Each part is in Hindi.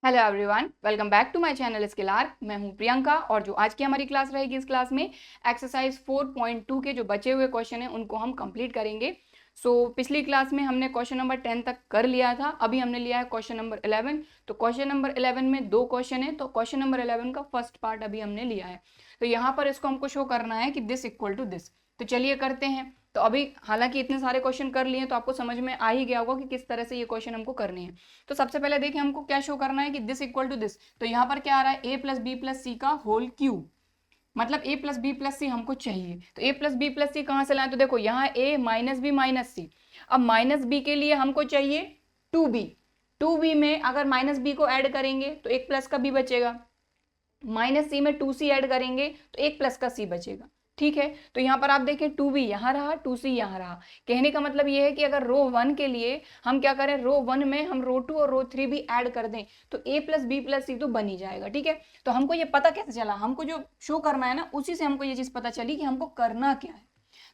Hello everyone, welcome back to my channel skill arc. मैं हूं प्रियंका और जो आज की हमारी क्लास रहेगी, इस क्लास में एक्सरसाइज 4.2 के जो बचे हुए क्वेश्चन हैं उनको हम कंप्लीट करेंगे। पिछली क्लास में हमने क्वेश्चन नंबर 10 तक कर लिया था। अभी हमने लिया है क्वेश्चन नंबर 11। तो क्वेश्चन नंबर 11 में दो क्वेश्चन है, तो क्वेश्चन नंबर 11 का फर्स्ट पार्ट अभी हमने लिया है। तो यहाँ पर इसको हमको शो करना है कि दिस इक्वल टू दिस। तो चलिए करते हैं। तो अभी हालांकि इतने सारे क्वेश्चन कर लिए तो आपको समझ में आ ही गया होगा कि किस तरह से ये क्वेश्चन हमको करने हैं। तो सबसे पहले देखिए हमको क्या शो करना है कि दिस इक्वल टू दिस। तो यहाँ पर क्या आ रहा है, ए प्लस बी प्लस सी का होल क्यूब। मतलब ए प्लस बी प्लस सी हमको चाहिए। तो ए प्लस बी प्लस सी कहाँ से लाए, तो देखो यहाँ ए माइनस बी माइनस सी। अब माइनस बी के लिए हमको चाहिए टू बी। टू बी में अगर माइनस बी को ऐड करेंगे तो एक प्लस का बी बचेगा। माइनस सी में टू सी ऐड करेंगे तो एक प्लस का सी बचेगा। ठीक है, तो यहाँ पर आप देखें टू बी यहाँ रहा, टू सी यहाँ रहा। कहने का मतलब ये है कि अगर रो वन के लिए हम क्या करें, रो वन में हम रो टू और रो थ्री भी ऐड कर दें तो A plus B plus C तो बन ही जाएगा। ठीक है, तो हमको ये पता कैसे चला, हमको जो शो करना है ना उसी से हमको ये चीज पता चली कि हमको करना क्या है।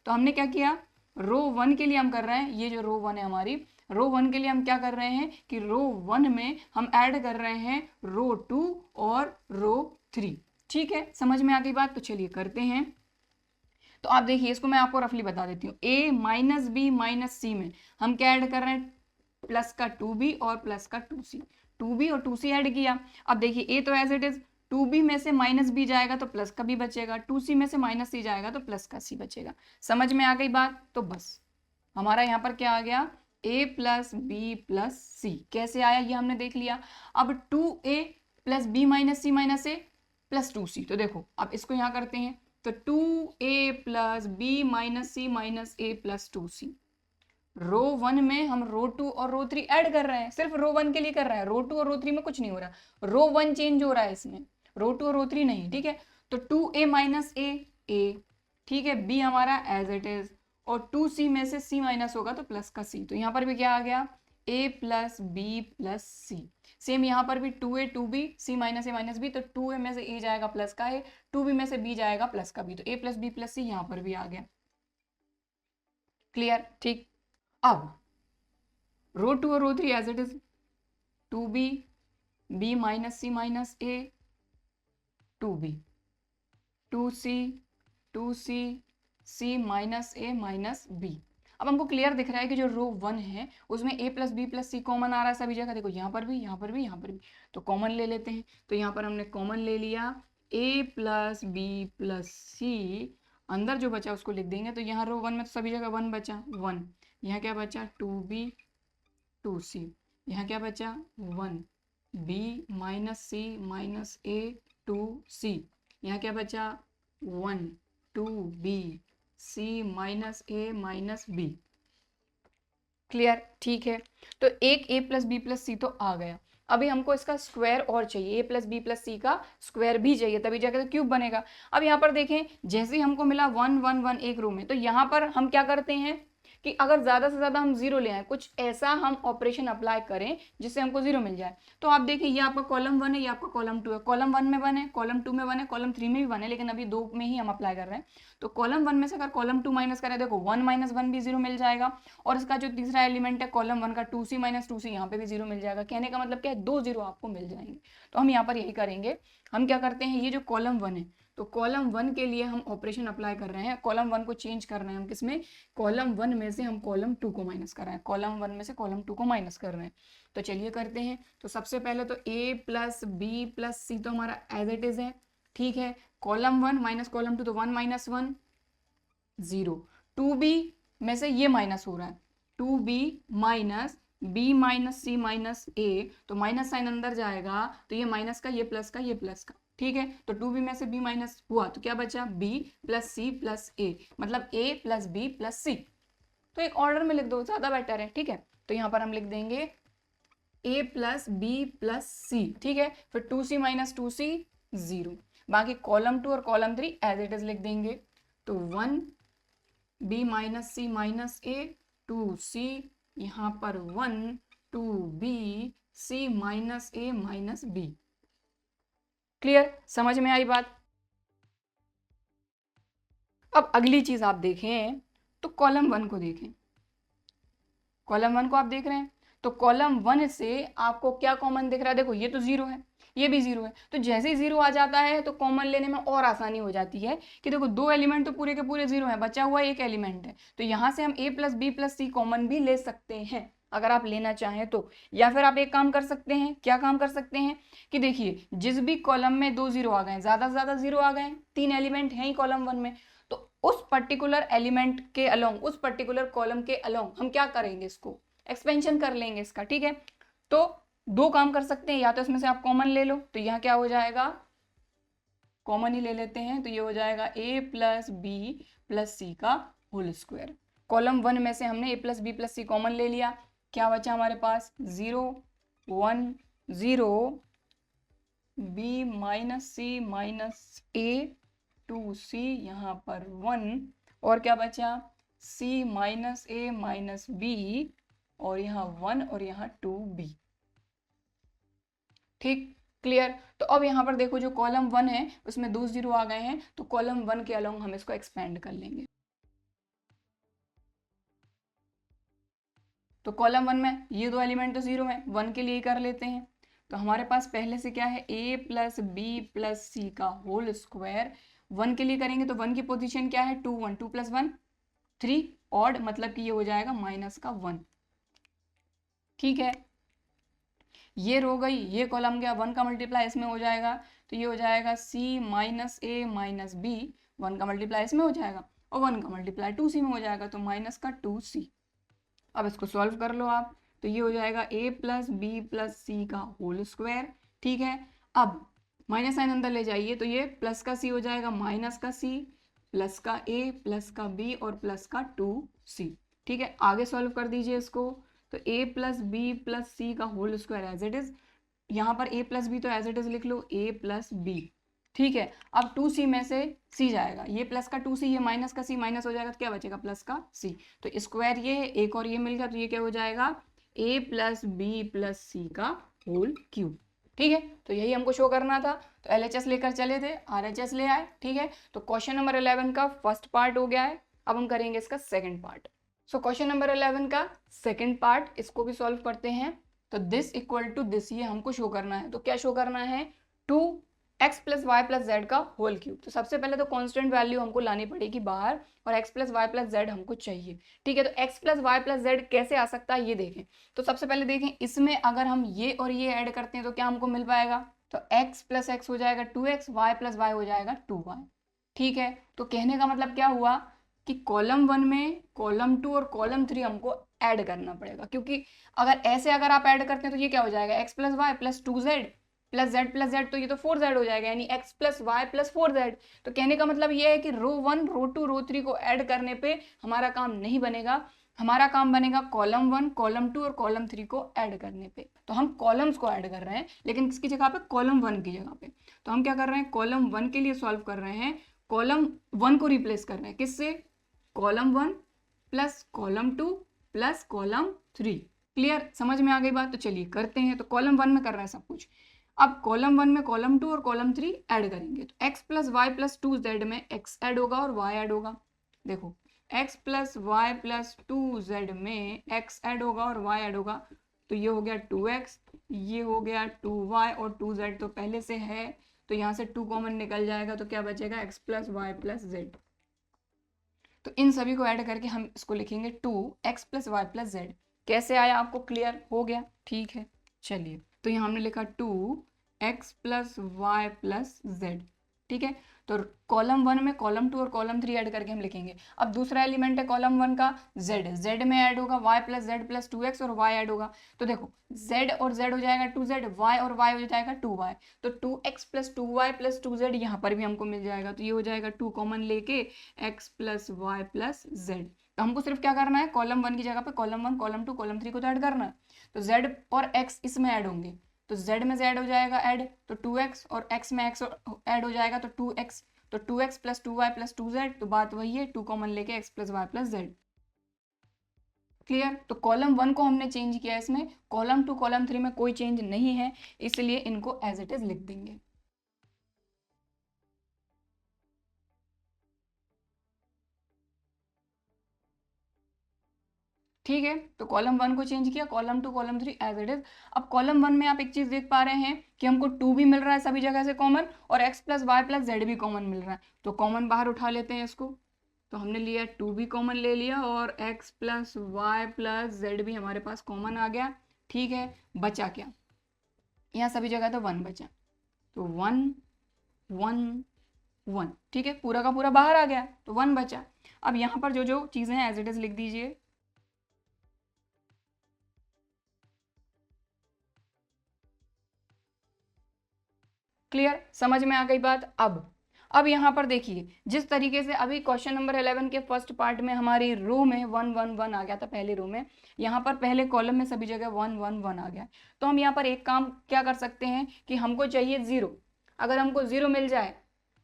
तो हमने क्या किया, रो वन के लिए हम कर रहे हैं, ये जो रो वन है हमारी, रो वन के लिए हम क्या कर रहे हैं कि रो वन में हम ऐड कर रहे हैं रो टू और रो थ्री। ठीक है, समझ में आ गई बात। तो चलिए करते हैं। तो आप देखिए, इसको मैं आपको रफली बता देती हूँ। A minus B minus C में हम क्या ऐड कर रहे हैं, प्लस का टू बी और प्लस का टू सी। टू बी और टू सी ऐड किया। अब देखिए ए तो as it is, two B में से माइनस बी जाएगा तो प्लस का बी बचेगा, टू सी में से माइनस सी जाएगा तो प्लस का सी बचेगा। समझ में आ गई बात। तो बस हमारा यहाँ पर क्या आ गया, A plus B plus C. कैसे आया ये हमने देख लिया। अब two A plus B minus A plus two C. तो देखो अब इसको यहाँ करते हैं। तो two A plus B minus A plus two C. Row one में हम रो टू और रो थ्री ऐड कर रहे हैं, सिर्फ रो वन के लिए कर रहे हैं। रो टू और रो थ्री में कुछ नहीं हो रहा, रो वन चेंज हो रहा है इसमें, रो टू और रो थ्री नहीं। ठीक है, तो टू ए माइनस ए, ठीक है, बी हमारा एज इट इज, और टू सी में से सी माइनस होगा तो प्लस का सी। तो यहाँ पर भी क्या आ गया, A plus B plus C. Same यहाँ पर भी two A two B, C minus A minus B, तो टू ए में से ए जाएगा प्लस का ए, टू बी में से बी जाएगा प्लस का बी, तो ए प्लस बी प्लस सी यहाँ पर भी आ गया। क्लियर, ठीक। अब रो टू और row three as it is, two B, B minus A, two B, two C, C minus A minus B. अब हमको क्लियर दिख रहा है कि जो रो वन है उसमें ए plus B plus C common आ रहा है सभी जगह। देखो यहाँ पर भी, यहाँ पर भी, यहाँ पर भी। तो कॉमन ले लेते हैं। तो यहाँ पर हमने कॉमन ले लिया, ए प्लस बी प्लस सी। अंदर जो बचा उसको लिख देंगे। तो यहाँ रो वन में तो सभी जगह वन बचा, वन। यहाँ क्या बचा, टू बी टू सी। यहाँ क्या बचा, one B minus A two C. यहाँ क्या बचा, one two B C minus ए माइनस बी। क्लियर, ठीक है। तो एक A plus B plus C तो आ गया। अभी हमको इसका स्क्वायर और चाहिए, A plus B plus C का स्क्वायर भी चाहिए, तभी जाकर क्यूब बनेगा। अब यहाँ पर देखें, जैसे ही हमको मिला वन वन वन एक रो में, तो यहाँ पर हम क्या करते हैं कि अगर ज्यादा से ज्यादा हम जीरो ले आए, कुछ ऐसा हम ऑपरेशन अप्लाई करें जिससे हमको जीरो मिल जाए। तो आप देखिए, ये आपका कॉलम वन है, ये आपका कॉलम टू है। कॉलम वन में वन है, कॉलम टू में वन है, कॉलम थ्री में भी वन है, लेकिन अभी दो में ही हम अप्लाई कर रहे हैं। तो कॉलम वन में से अगर कॉलम टू माइनस करें, देखो वन माइनस वन भी जीरो मिल जाएगा, और इसका जो तीसरा एलिमेंट है कॉलम वन का, two C minus two C, यहाँ पे भी जीरो मिल जाएगा। कहने का मतलब क्या है, दो जीरो आपको मिल जाएंगे। तो हम यहाँ पर यही करेंगे। हम क्या करते हैं, ये जो कॉलम वन है, तो कॉलम वन के लिए हम ऑपरेशन अप्लाई कर रहे हैं। कॉलम वन को चेंज कर रहे हैं हम किसमें, कॉलम वन में से हम कॉलम टू को माइनस कर रहे हैं, कॉलम वन में से कॉलम टू को माइनस कर रहे हैं। तो चलिए करते हैं। तो सबसे पहले तो A plus B plus C तो हमारा एज इट इज है। ठीक है, column one minus column two, तो one minus one zero. Two B में से ये माइनस हो रहा है, two B minus B minus C minus A, तो माइनस साइन अंदर जाएगा तो ये माइनस का, ये प्लस का, ये प्लस का। ठीक है, तो टू बी में से बी माइनस हुआ तो क्या बचा, बी प्लस सी प्लस ए, मतलब ए प्लस बी प्लस सी। तो एक ऑर्डर में लिख दो, ज्यादा बेटर है। ठीक है, तो यहाँ पर हम लिख देंगे A plus B plus C. ठीक है, फिर two C minus two C zero, बाकी कॉलम टू और column three as it is लिख देंगे। तो one B minus A two C, यहाँ पर one two B C minus ए माइनस बी। क्लियर, समझ में आई बात। अब अगली चीज आप देखें, तो कॉलम वन को देखें। कॉलम वन को आप देख रहे हैं, तो कॉलम 1 से आपको क्या कॉमन दिख रहा है? देखो ये तो 0 है, ये भी 0 है, तो जैसे ही 0 आ जाता है तो कॉमन लेने में और आसानी हो जाती है कि देखो 2 एलिमेंट तो पूरे के पूरे 0 है, बचा हुआ एक एलिमेंट है, तो यहाँ से हम a plus B plus C common भी ले सकते हैं अगर आप लेना चाहें तो। या फिर आप एक काम कर सकते हैं, क्या काम कर सकते हैं कि देखिए जिस भी कॉलम में 2 0 आ गए, ज्यादा से ज्यादा 0 आ गए, 3 एलिमेंट हैं ही कॉलम 1 में, तो उस पर्टिकुलर एलिमेंट के अलोंग, उस पर्टिकुलर कॉलम के अलोंग हम क्या करेंगे, इसको एक्सपेंशन कर लेंगे इसका, ठीक है। तो दो काम कर सकते हैं, या तो इसमें से आप कॉमन ले लो, तो यहाँ क्या हो जाएगा, कॉमन ही ले लेते हैं, तो ये हो जाएगा a plus B plus C का होल स्क्वायर। कॉलम 1 में से हमने a plus B plus C common ले लिया, क्या बचा हमारे पास 0 1 0 b minus C minus a 2c, यहाँ पर 1, और क्या बचा c minus a minus b, और यहाँ 1 और यहाँ 2b। ठीक, क्लियर। तो अब यहाँ पर देखो जो कॉलम 1 है उसमें 2 0 आ गए हैं, तो कॉलम 1 के अलोंग हम इसको एक्सपेंड कर लेंगे। तो कॉलम 1 में ये दो एलिमेंट तो 0 है, 1 के लिए ही कर लेते हैं। तो हमारे पास पहले से क्या है, a plus B plus C का होल स्क्वायर। 1 के लिए करेंगे तो 1 की पोजीशन क्या है, 2 1, 2 प्लस 1 3, ऑड, मतलब कि ये हो जाएगा माइनस का 1। ठीक है, ये रो गई, ये कॉलम गया, 1 का मल्टीप्लाई इसमें हो जाएगा, तो ये हो जाएगा c माइनस ए माइनस बी, 1 का मल्टीप्लाई इसमें हो जाएगा और 1 का मल्टीप्लाई 2c में हो जाएगा, तो माइनस का 2c। अब इसको सॉल्व कर लो आप, तो ये हो जाएगा a plus B plus C का होल स्क्वायर। ठीक है, अब माइनस साइन अंदर ले जाइए, तो ये प्लस का c हो जाएगा माइनस का c, प्लस का a प्लस का b और प्लस का 2c। ठीक है, आगे सॉल्व कर दीजिए इसको, तो a plus B plus C का whole square as it is, यहाँ पर a प्लस बी तो एज इट इज लिख लो a प्लस बी। ठीक है, अब 2c में से c जाएगा, ये प्लस का 2c, ये माइनस का c, माइनस हो जाएगा तो क्या बचेगा, प्लस का c। तो स्क्वायर ये है, एक और ये मिल गया, तो ये क्या हो जाएगा, a plus B plus C का होल क्यूब। ठीक है, तो यही हमको शो करना था, तो LHS लेकर चले थे, RHS ले आए। ठीक है, तो क्वेश्चन नंबर 11 का फर्स्ट पार्ट हो गया है, अब हम करेंगे इसका second part. So question number 11 का सेकेंड पार्ट, इसको भी सॉल्व करते हैं। तो दिस इक्वल टू दिस, ये हमको शो करना है, तो क्या शो करना है, 2x plus Y plus Z का होल क्यूब। तो सबसे पहले तो कांस्टेंट वैल्यू हमको लानी पड़ेगी बाहर, और x plus Y plus Z हमको चाहिए। ठीक है, तो x plus Y plus Z कैसे आ सकता है ये देखें। तो सबसे पहले देखें, इसमें अगर हम ये और ये ऐड करते हैं तो क्या हमको मिल पाएगा, तो x प्लस एक्स हो जाएगा 2x, y प्लस वाई हो जाएगा 2y। ठीक है, तो कहने का मतलब क्या हुआ कि कॉलम 1 में कॉलम 2 और कॉलम 3 हमको ऐड करना पड़ेगा, क्योंकि अगर ऐसे अगर आप ऐड करते हैं तो ये क्या हो जाएगा, x plus Y plus 2z plus z, तो ये तो 4z हो जाएगा, यानी x plus Y plus 4z। तो कहने का मतलब ये है कि रो 1 रो 2 रो 3 को ऐड करने पे हमारा काम नहीं बनेगा, हमारा काम बनेगा कॉलम 1 कॉलम 2 और कॉलम 3 को ऐड करने पे। तो हम कॉलम्स को ऐड कर रहे हैं, लेकिन किसकी जगह पे, कॉलम 1 की जगह पे। तो हम क्या कर रहे हैं, कॉलम 1 के लिए सॉल्व कर रहे हैं, कॉलम 1 को रिप्लेस कर रहे हैं किससे, column 1 plus column 2 plus column 3। Clear, समझ में आ गई बात। तो चलिए करते हैं, तो कॉलम 1 में कर रहे हैं सब कुछ। अब कॉलम 1 में कॉलम 2 और कॉलम 3 ऐड करेंगे, तो x plus Y plus 2z में x ऐड होगा और y ऐड होगा। देखो x plus Y plus 2z में x ऐड होगा और y ऐड होगा, तो ये हो गया 2x, ये हो गया 2y और 2z तो पहले से है, तो यहाँ से 2 कॉमन निकल जाएगा, तो क्या बचेगा, x plus Y plus Z. तो इन सभी को ऐड करके हम इसको लिखेंगे 2x plus Y plus Z. कैसे आया, आपको क्लियर हो गया। ठीक है, चलिए, तो यहाँ हमने लिखा 2x plus Y plus Z. ठीक है, तो कॉलम 1 में कॉलम 2 और कॉलम 3 ऐड करके हम लिखेंगे। अब दूसरा एलिमेंट है कॉलम 1 का z में ऐड होगा y plus Z plus 2x और y ऐड होगा। तो देखो z और z हो जाएगा 2z, y और y हो जाएगा 2y, तो 2x plus 2y plus 2z यहाँ पर भी हमको मिल जाएगा, तो ये हो जाएगा 2 कॉमन लेके x plus Y plus Z. तो हमको सिर्फ क्या करना है, कॉलम 1 की जगह पे कॉलम 1 कॉलम 2 कॉलम 3 को तो ऐड करना है। तो z और x इसमें ऐड होंगे, तो z में z हो जाएगा ऐड, तो 2x, और x में x ऐड हो जाएगा तो 2x, तो 2x plus 2y plus 2z, तो बात वही है, 2 कॉमन लेके x plus Y plus Z. Clear, तो कॉलम 1 को हमने चेंज किया, इसमें कॉलम 2 कॉलम 3 में कोई चेंज नहीं है, इसलिए इनको एज इट इज लिख देंगे। ठीक है, तो कॉलम 1 को चेंज किया, column 2 column 3 as it is. अब कॉलम 1 में आप एक चीज देख पा रहे हैं कि हमको 2 भी मिल रहा है सभी जगह से कॉमन, और x plus Y plus Z भी कॉमन मिल रहा है, तो कॉमन बाहर उठा लेते हैं इसको। तो हमने लिया 2 भी कॉमन ले लिया, और x plus Y plus Z भी हमारे पास कॉमन आ गया। ठीक है, बचा क्या, यहाँ सभी जगह तो 1 बचा, तो 1 1 1, ठीक है, पूरा का पूरा बाहर आ गया, तो 1 बचा। अब यहाँ पर जो जो चीजें हैं एज इट इज लिख दीजिए। क्लियर, समझ में आ गई बात। अब यहाँ पर देखिए, जिस तरीके से अभी क्वेश्चन नंबर 11 के फर्स्ट पार्ट में हमारी रो में 1 1 1 आ गया था पहली रो में, यहाँ पर पहले कॉलम में सभी जगह 1 1 1 आ गया। तो हम यहाँ पर एक काम क्या कर सकते हैं कि हमको चाहिए 0, अगर हमको 0 मिल जाए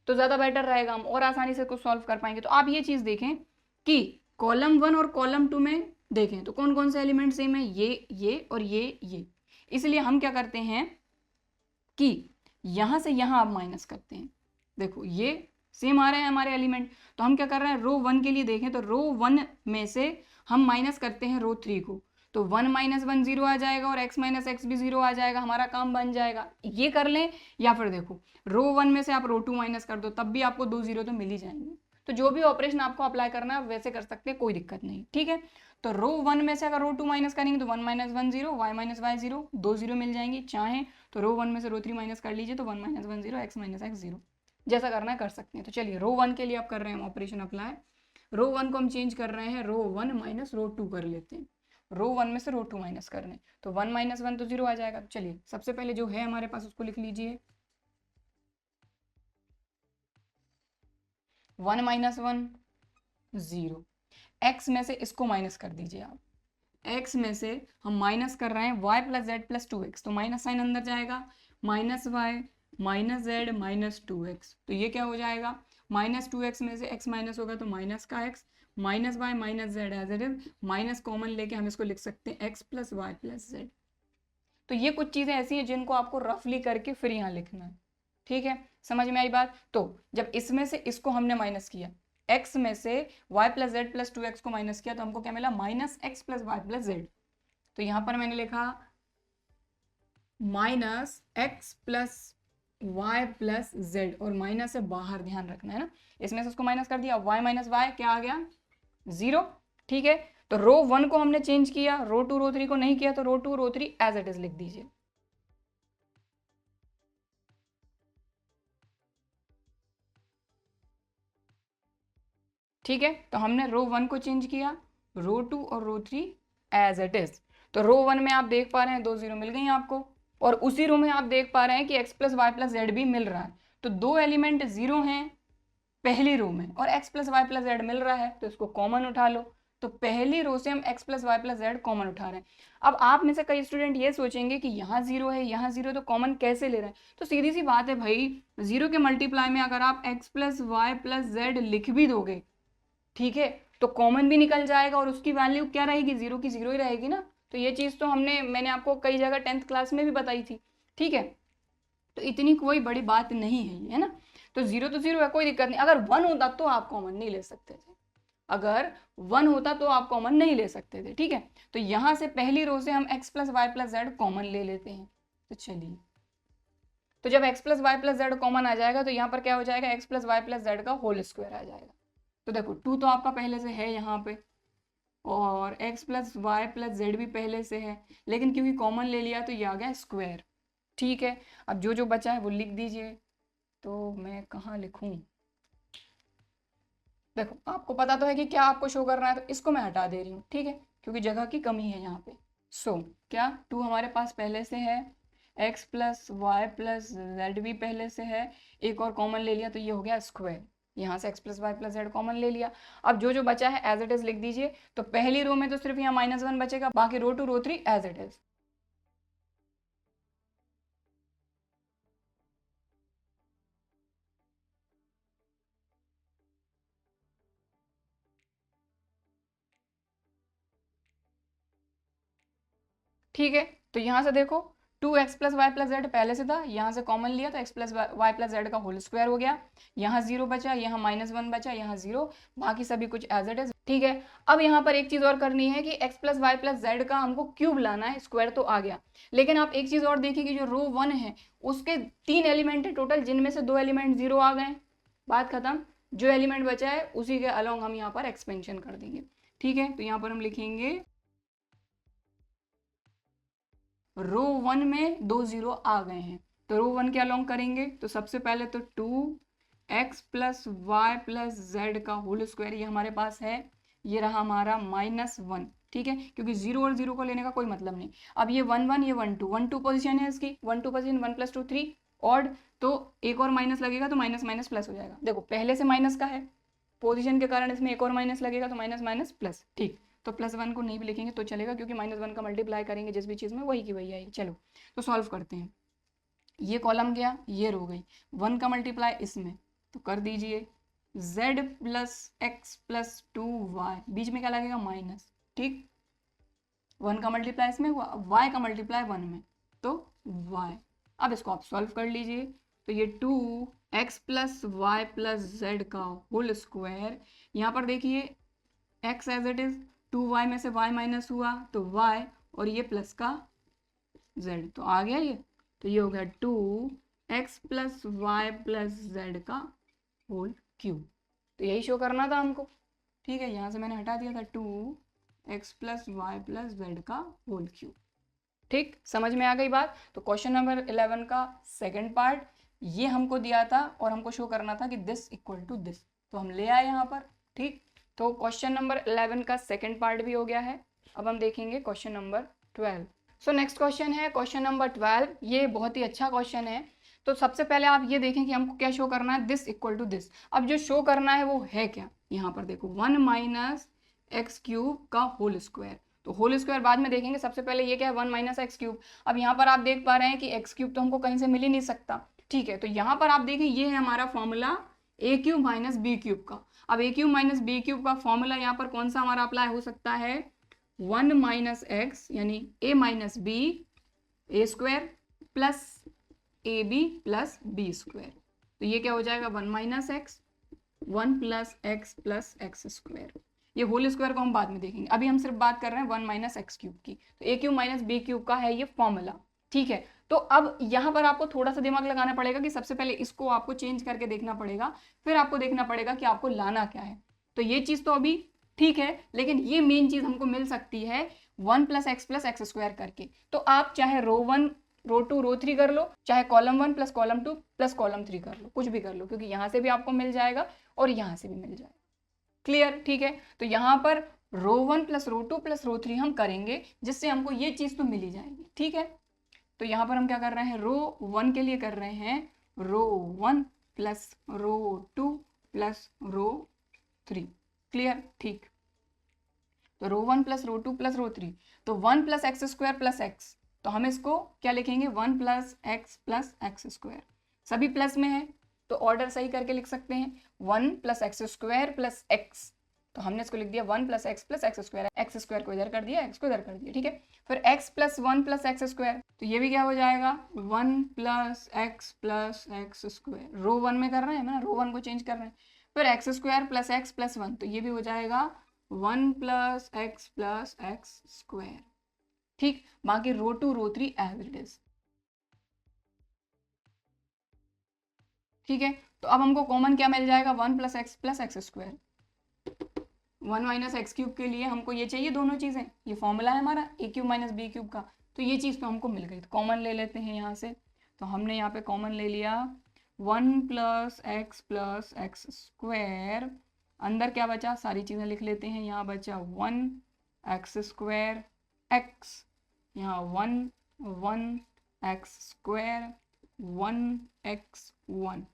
तो ज़्यादा बेटर रहेगा, हम और आसानी से कुछ सॉल्व कर पाएंगे। तो आप ये चीज़ देखें कि कॉलम 1 और कॉलम 2 में देखें तो कौन कौन से एलिमेंट सेम है, ये और ये। इसलिए हम क्या करते हैं कि यहां से यहां आप माइनस करते हैं, देखो ये सेम आ रहे हैं हमारे एलिमेंट, तो हम क्या कर रहे हैं रो 1 के लिए देखें तो रो 1 में से हम माइनस करते हैं रो 3 को, तो 1 माइनस 1 0 आ जाएगा, और x माइनस एक्स भी 0 आ जाएगा, हमारा काम बन जाएगा। ये कर लें, या फिर देखो रो 1 में से आप रो 2 माइनस कर दो, तब भी आपको 2 0 तो मिल ही जाएंगे। तो जो भी ऑपरेशन आपको अप्लाई करना है वैसे कर सकते हैं, कोई दिक्कत नहीं। ठीक है, तो रो 1 में से अगर रो 2 माइनस करेंगे तो 1 माइनस 1 0, y माइनस वाई 0, 2 0 मिल जाएंगी। चाहें तो रो 1 में से रो 3 माइनस कर लीजिए, तो 1 माइनस 1 0, x माइनस एक्स 0, जैसा करना है कर सकते हैं। तो चलिए रो 1 के लिए आप कर रहे हैं ऑपरेशन अप्लाई, रो 1 को हम चेंज कर रहे हैं, रो 1 माइनस रो 2 कर लेते हैं, रो 1 में से रो 2 माइनस कर रहे हैं, तो 1 माइनस 1 तो 0 आ जाएगा। तो चलिए सबसे पहले जो है हमारे पास उसको लिख लीजिए, 1 माइनस 1 0, x में से इसको माइनस कर दीजिए आप, x में से हम माइनस कर रहे हैं y plus Z plus 2x, तो माइनस साइन अंदर जाएगा, minus Y minus Z minus 2x, तो ये क्या हो जाएगा, माइनस 2x में से x माइनस होगा तो माइनस का x, minus Y minus Z as it is, minus common लेके हम इसको लिख सकते हैं x plus Y plus Z. तो ये कुछ चीज़ें ऐसी हैं जिनको आपको रफली करके फिर यहाँ लिखना है। ठीक है, समझ में आई बात। तो जब इसमें से इसको हमने माइनस किया, x में से y plus Z plus 2x को माइनस किया, तो हमको क्या मिला, minus x plus Y plus Z. तो यहाँ पर मैंने लिखा minus x plus Y plus Z, और माइनस से बाहर ध्यान रखना है ना, इसमें से उसको माइनस कर दिया, y माइनस वाई क्या आ गया, 0। ठीक है, तो रो 1 को हमने चेंज किया, रो 2 रो 3 को नहीं किया, तो रो 2 रो 3 एज इट इज लिख दीजिए। ठीक है, तो हमने रो 1 को चेंज किया, रो 2 और रो 3 एज इट इज। तो रो 1 में आप देख पा रहे हैं 2 0 मिल गई आपको, और उसी रो में आप देख पा रहे हैं कि x plus Y plus Z भी मिल रहा है, तो दो एलिमेंट 0 हैं पहली रो में, और x plus Y plus Z मिल रहा है, तो इसको कॉमन उठा लो। तो पहली रो से हम x plus Y plus Z common उठा रहे हैं। अब आप में से कई स्टूडेंट ये सोचेंगे कि यहाँ 0 है यहाँ 0, तो कॉमन कैसे ले रहे हैं, तो सीधी सी बात है भाई, 0 के मल्टीप्लाई में अगर आप x plus Y plus Z लिख भी दोगे, ठीक है, तो कॉमन भी निकल जाएगा, और उसकी वैल्यू क्या रहेगी, 0 की 0 ही रहेगी ना। तो ये चीज़ तो मैंने आपको कई जगह 10th क्लास में भी बताई थी। ठीक है, तो इतनी कोई बड़ी बात नहीं है ये, है ना। तो 0 तो 0 है, कोई दिक्कत नहीं। अगर 1 होता तो आप कॉमन नहीं ले सकते थे, अगर 1 होता तो आप कॉमन नहीं ले सकते थे। ठीक है, तो यहां से पहली रो से हम x plus Y plus Z common ले लेते हैं। तो चलिए, तो जब x plus Y plus Z common आ जाएगा, तो यहाँ पर क्या हो जाएगा, x plus Y plus Z का होल स्क्वायर आ जाएगा। तो देखो 2 तो आपका पहले से है यहाँ पे, और x plus Y plus Z भी पहले से है, लेकिन क्योंकि कॉमन ले लिया तो ये आ गया स्क्वायर। ठीक है, अब जो जो बचा है वो लिख दीजिए। तो मैं कहाँ लिखूं, देखो आपको पता तो है कि क्या आपको शो करना है, तो इसको मैं हटा दे रही हूँ। ठीक है, क्योंकि जगह की कमी है यहाँ पे। क्या 2 हमारे पास पहले से है, x plus Y plus Z भी पहले से है, एक और कॉमन ले लिया तो ये हो गया स्क्वायर, यहाँ से x plus Y plus Z common ले लिया। अब जो जो बचा है एज इट इज लिख दीजिए। तो पहली रो में तो सिर्फ यहाँ -1 बचेगा, बाकी रो 2 रो 3 एज इट इज। ठीक है, तो यहाँ से देखो 2x plus Y plus Z पहले से था, यहाँ से कॉमन लिया तो x plus Y plus Z का होल स्क्वायर हो गया, यहाँ 0 बचा, यहाँ -1 बचा, यहाँ 0, बाकी सभी कुछ एज इट इज। ठीक है, अब यहाँ पर एक चीज और करनी है कि x plus Y plus Z का हमको क्यूब लाना है, स्क्वायर तो आ गया, लेकिन आप एक चीज और देखिए कि जो रो 1 है उसके 3 एलिमेंट है टोटल, जिनमें से 2 एलिमेंट 0 आ गए, बात खत्म। जो एलिमेंट बचा है उसी के अलोंग हम यहाँ पर एक्सपेंशन कर देंगे। ठीक है, तो यहाँ पर हम लिखेंगे रो 1 में 2 0 आ गए हैं, तो रो 1 के अलोंग करेंगे तो सबसे पहले तो 2x plus Y plus Z का होल स्क्वायर, ये हमारे पास है, ये रहा हमारा -1। ठीक है, क्योंकि 0 और 0 को लेने का कोई मतलब नहीं। अब ये 1 1, ये 1 2, 1 2 पोजिशन है इसकी, 1 2 पोजिशन, 1 + 2 3 ऑड, तो एक और माइनस लगेगा तो माइनस माइनस प्लस हो जाएगा। देखो पहले से माइनस का है, पोजीशन के कारण इसमें एक और माइनस लगेगा तो माइनस माइनस प्लस। ठीक, तो +1 को नहीं भी लिखेंगे तो चलेगा, क्योंकि -1 का मल्टीप्लाई करेंगे जिस भी चीज़ में वही की वही आएगी। चलो तो सॉल्व करते हैं, ये कॉलम गया, ये रो गई, 1 का मल्टीप्लाई इसमें तो कर दीजिए z plus x plus 2y, बीच में क्या लगेगा माइनस। ठीक, 1 का मल्टीप्लाई इसमें हुआ, y का मल्टीप्लाई 1 में तो y। अब इसको आप सॉल्व कर लीजिए, तो ये 2x plus Y plus Z का होल स्क्वायर, यहाँ पर देखिए x as it is, 2y में से y माइनस हुआ तो y, और ये प्लस का z, तो आ गया ये, तो ये हो गया 2x plus Y plus Z का होल क्यूब। तो यही शो करना था हमको। ठीक है, यहाँ से मैंने हटा दिया था 2x plus Y plus Z का होल क्यूब। ठीक, समझ में आ गई बात। तो क्वेश्चन नंबर 11 का सेकंड पार्ट ये हमको दिया था और हमको शो करना था कि दिस इक्वल टू दिस, तो हम ले आए यहाँ पर। ठीक, तो क्वेश्चन नंबर 11 का सेकंड पार्ट भी हो गया है। अब हम देखेंगे question number 12। So next question है क्वेश्चन नंबर 12। ये बहुत ही अच्छा क्वेश्चन है। तो सबसे पहले आप ये देखें कि हमको क्या शो करना है, दिस इक्वल टू दिस। अब जो शो करना है वो है क्या, यहाँ पर देखो 1 माइनस एक्स क्यूब का होल स्क्वायर, तो होल स्क्वायर बाद में देखेंगे, सबसे पहले ये क्या है 1 माइनस एक्स क्यूब। अब यहाँ पर आप देख पा रहे हैं कि एक्स क्यूब तो हमको कहीं से मिल ही नहीं सकता। ठीक है, तो यहाँ पर आप देखें ये है हमारा फॉर्मूला ए क्यूब माइनस बी क्यूब का। अब ए क्यूब माइनस बी क्यूब का फॉर्मूला यहाँ पर कौन सा हमारा अप्लाई हो सकता है, 1 माइनस एक्स यानी A minus B A square plus A B plus B square, तो ये क्या हो जाएगा 1 minus X 1 plus x square. ये होल स्क्वायर को हम बाद में देखेंगे, अभी हम सिर्फ बात कर रहे हैं 1 माइनस एक्स क्यूब की। तो ए क्यूब माइनस बी क्यूब का है ये फॉर्मूला। ठीक है, तो अब यहाँ पर आपको थोड़ा सा दिमाग लगाना पड़ेगा कि सबसे पहले इसको आपको चेंज करके देखना पड़ेगा, फिर आपको देखना पड़ेगा कि आपको लाना क्या है। तो ये चीज़ तो अभी ठीक है, लेकिन ये मेन चीज़ हमको मिल सकती है 1 प्लस एक्स स्क्वायर करके। तो आप चाहे रो 1 रो 2 रो 3 कर लो, चाहे column 1 plus column 2 plus column 3 कर लो, कुछ भी कर लो, क्योंकि यहाँ से भी आपको मिल जाएगा और यहाँ से भी मिल जाएगा। क्लियर, ठीक है। तो यहाँ पर रो 1 प्लस रो 2 प्लस रो 3 हम करेंगे, जिससे हमको ये चीज़ तो मिल ही जाएगी। ठीक है, तो यहाँ पर हम क्या कर रहे हैं, रो 1 के लिए कर रहे हैं रो 1 प्लस रो 2 प्लस रो 3। क्लियर, ठीक। तो रो 1 प्लस रो 2 प्लस रो 3, तो 1 plus x square plus x, तो हम इसको क्या लिखेंगे 1 प्लस एक्स स्क्वायर, सभी प्लस में है तो ऑर्डर सही करके लिख सकते हैं 1 plus x square plus x, तो हमने इसको लिख दिया 1 plus x square, x square को इधर कर दिया, एक्स को इधर कर दिया। ठीक है, फिर x plus 1 plus x square, तो ये भी क्या हो जाएगा 1 प्लस एक्स स्क्वायर, रो 1 में कर रहे हैं ना, रो 1 को चेंज कर रहे हैं। फिर एक्स स्क्वायर प्लस 1, तो ये भी हो जाएगा 1 प्लस एक्स स्क्वायर। ठीक, बाकी रो 2 रो 3 एज इट इज। ठीक है, तो अब हमको कॉमन क्या मिल जाएगा 1 plus x square. 1 minus x cube के लिए हमको ये चाहिए दोनों चीज़ें, ये फॉर्मूला है हमारा ए क्यूब माइनस बी क्यूब का, तो ये चीज़ तो हमको मिल गई। तो कॉमन ले लेते हैं यहाँ से, तो हमने यहाँ पे कॉमन ले लिया 1 प्लस एक्स स्क्वायर, अंदर क्या बचा, सारी चीज़ें लिख लेते हैं। यहाँ बचा 1 एक्स स्क्वायर एक्स, यहाँ 1 एक्स स्क्वायर 1 एक्स 1।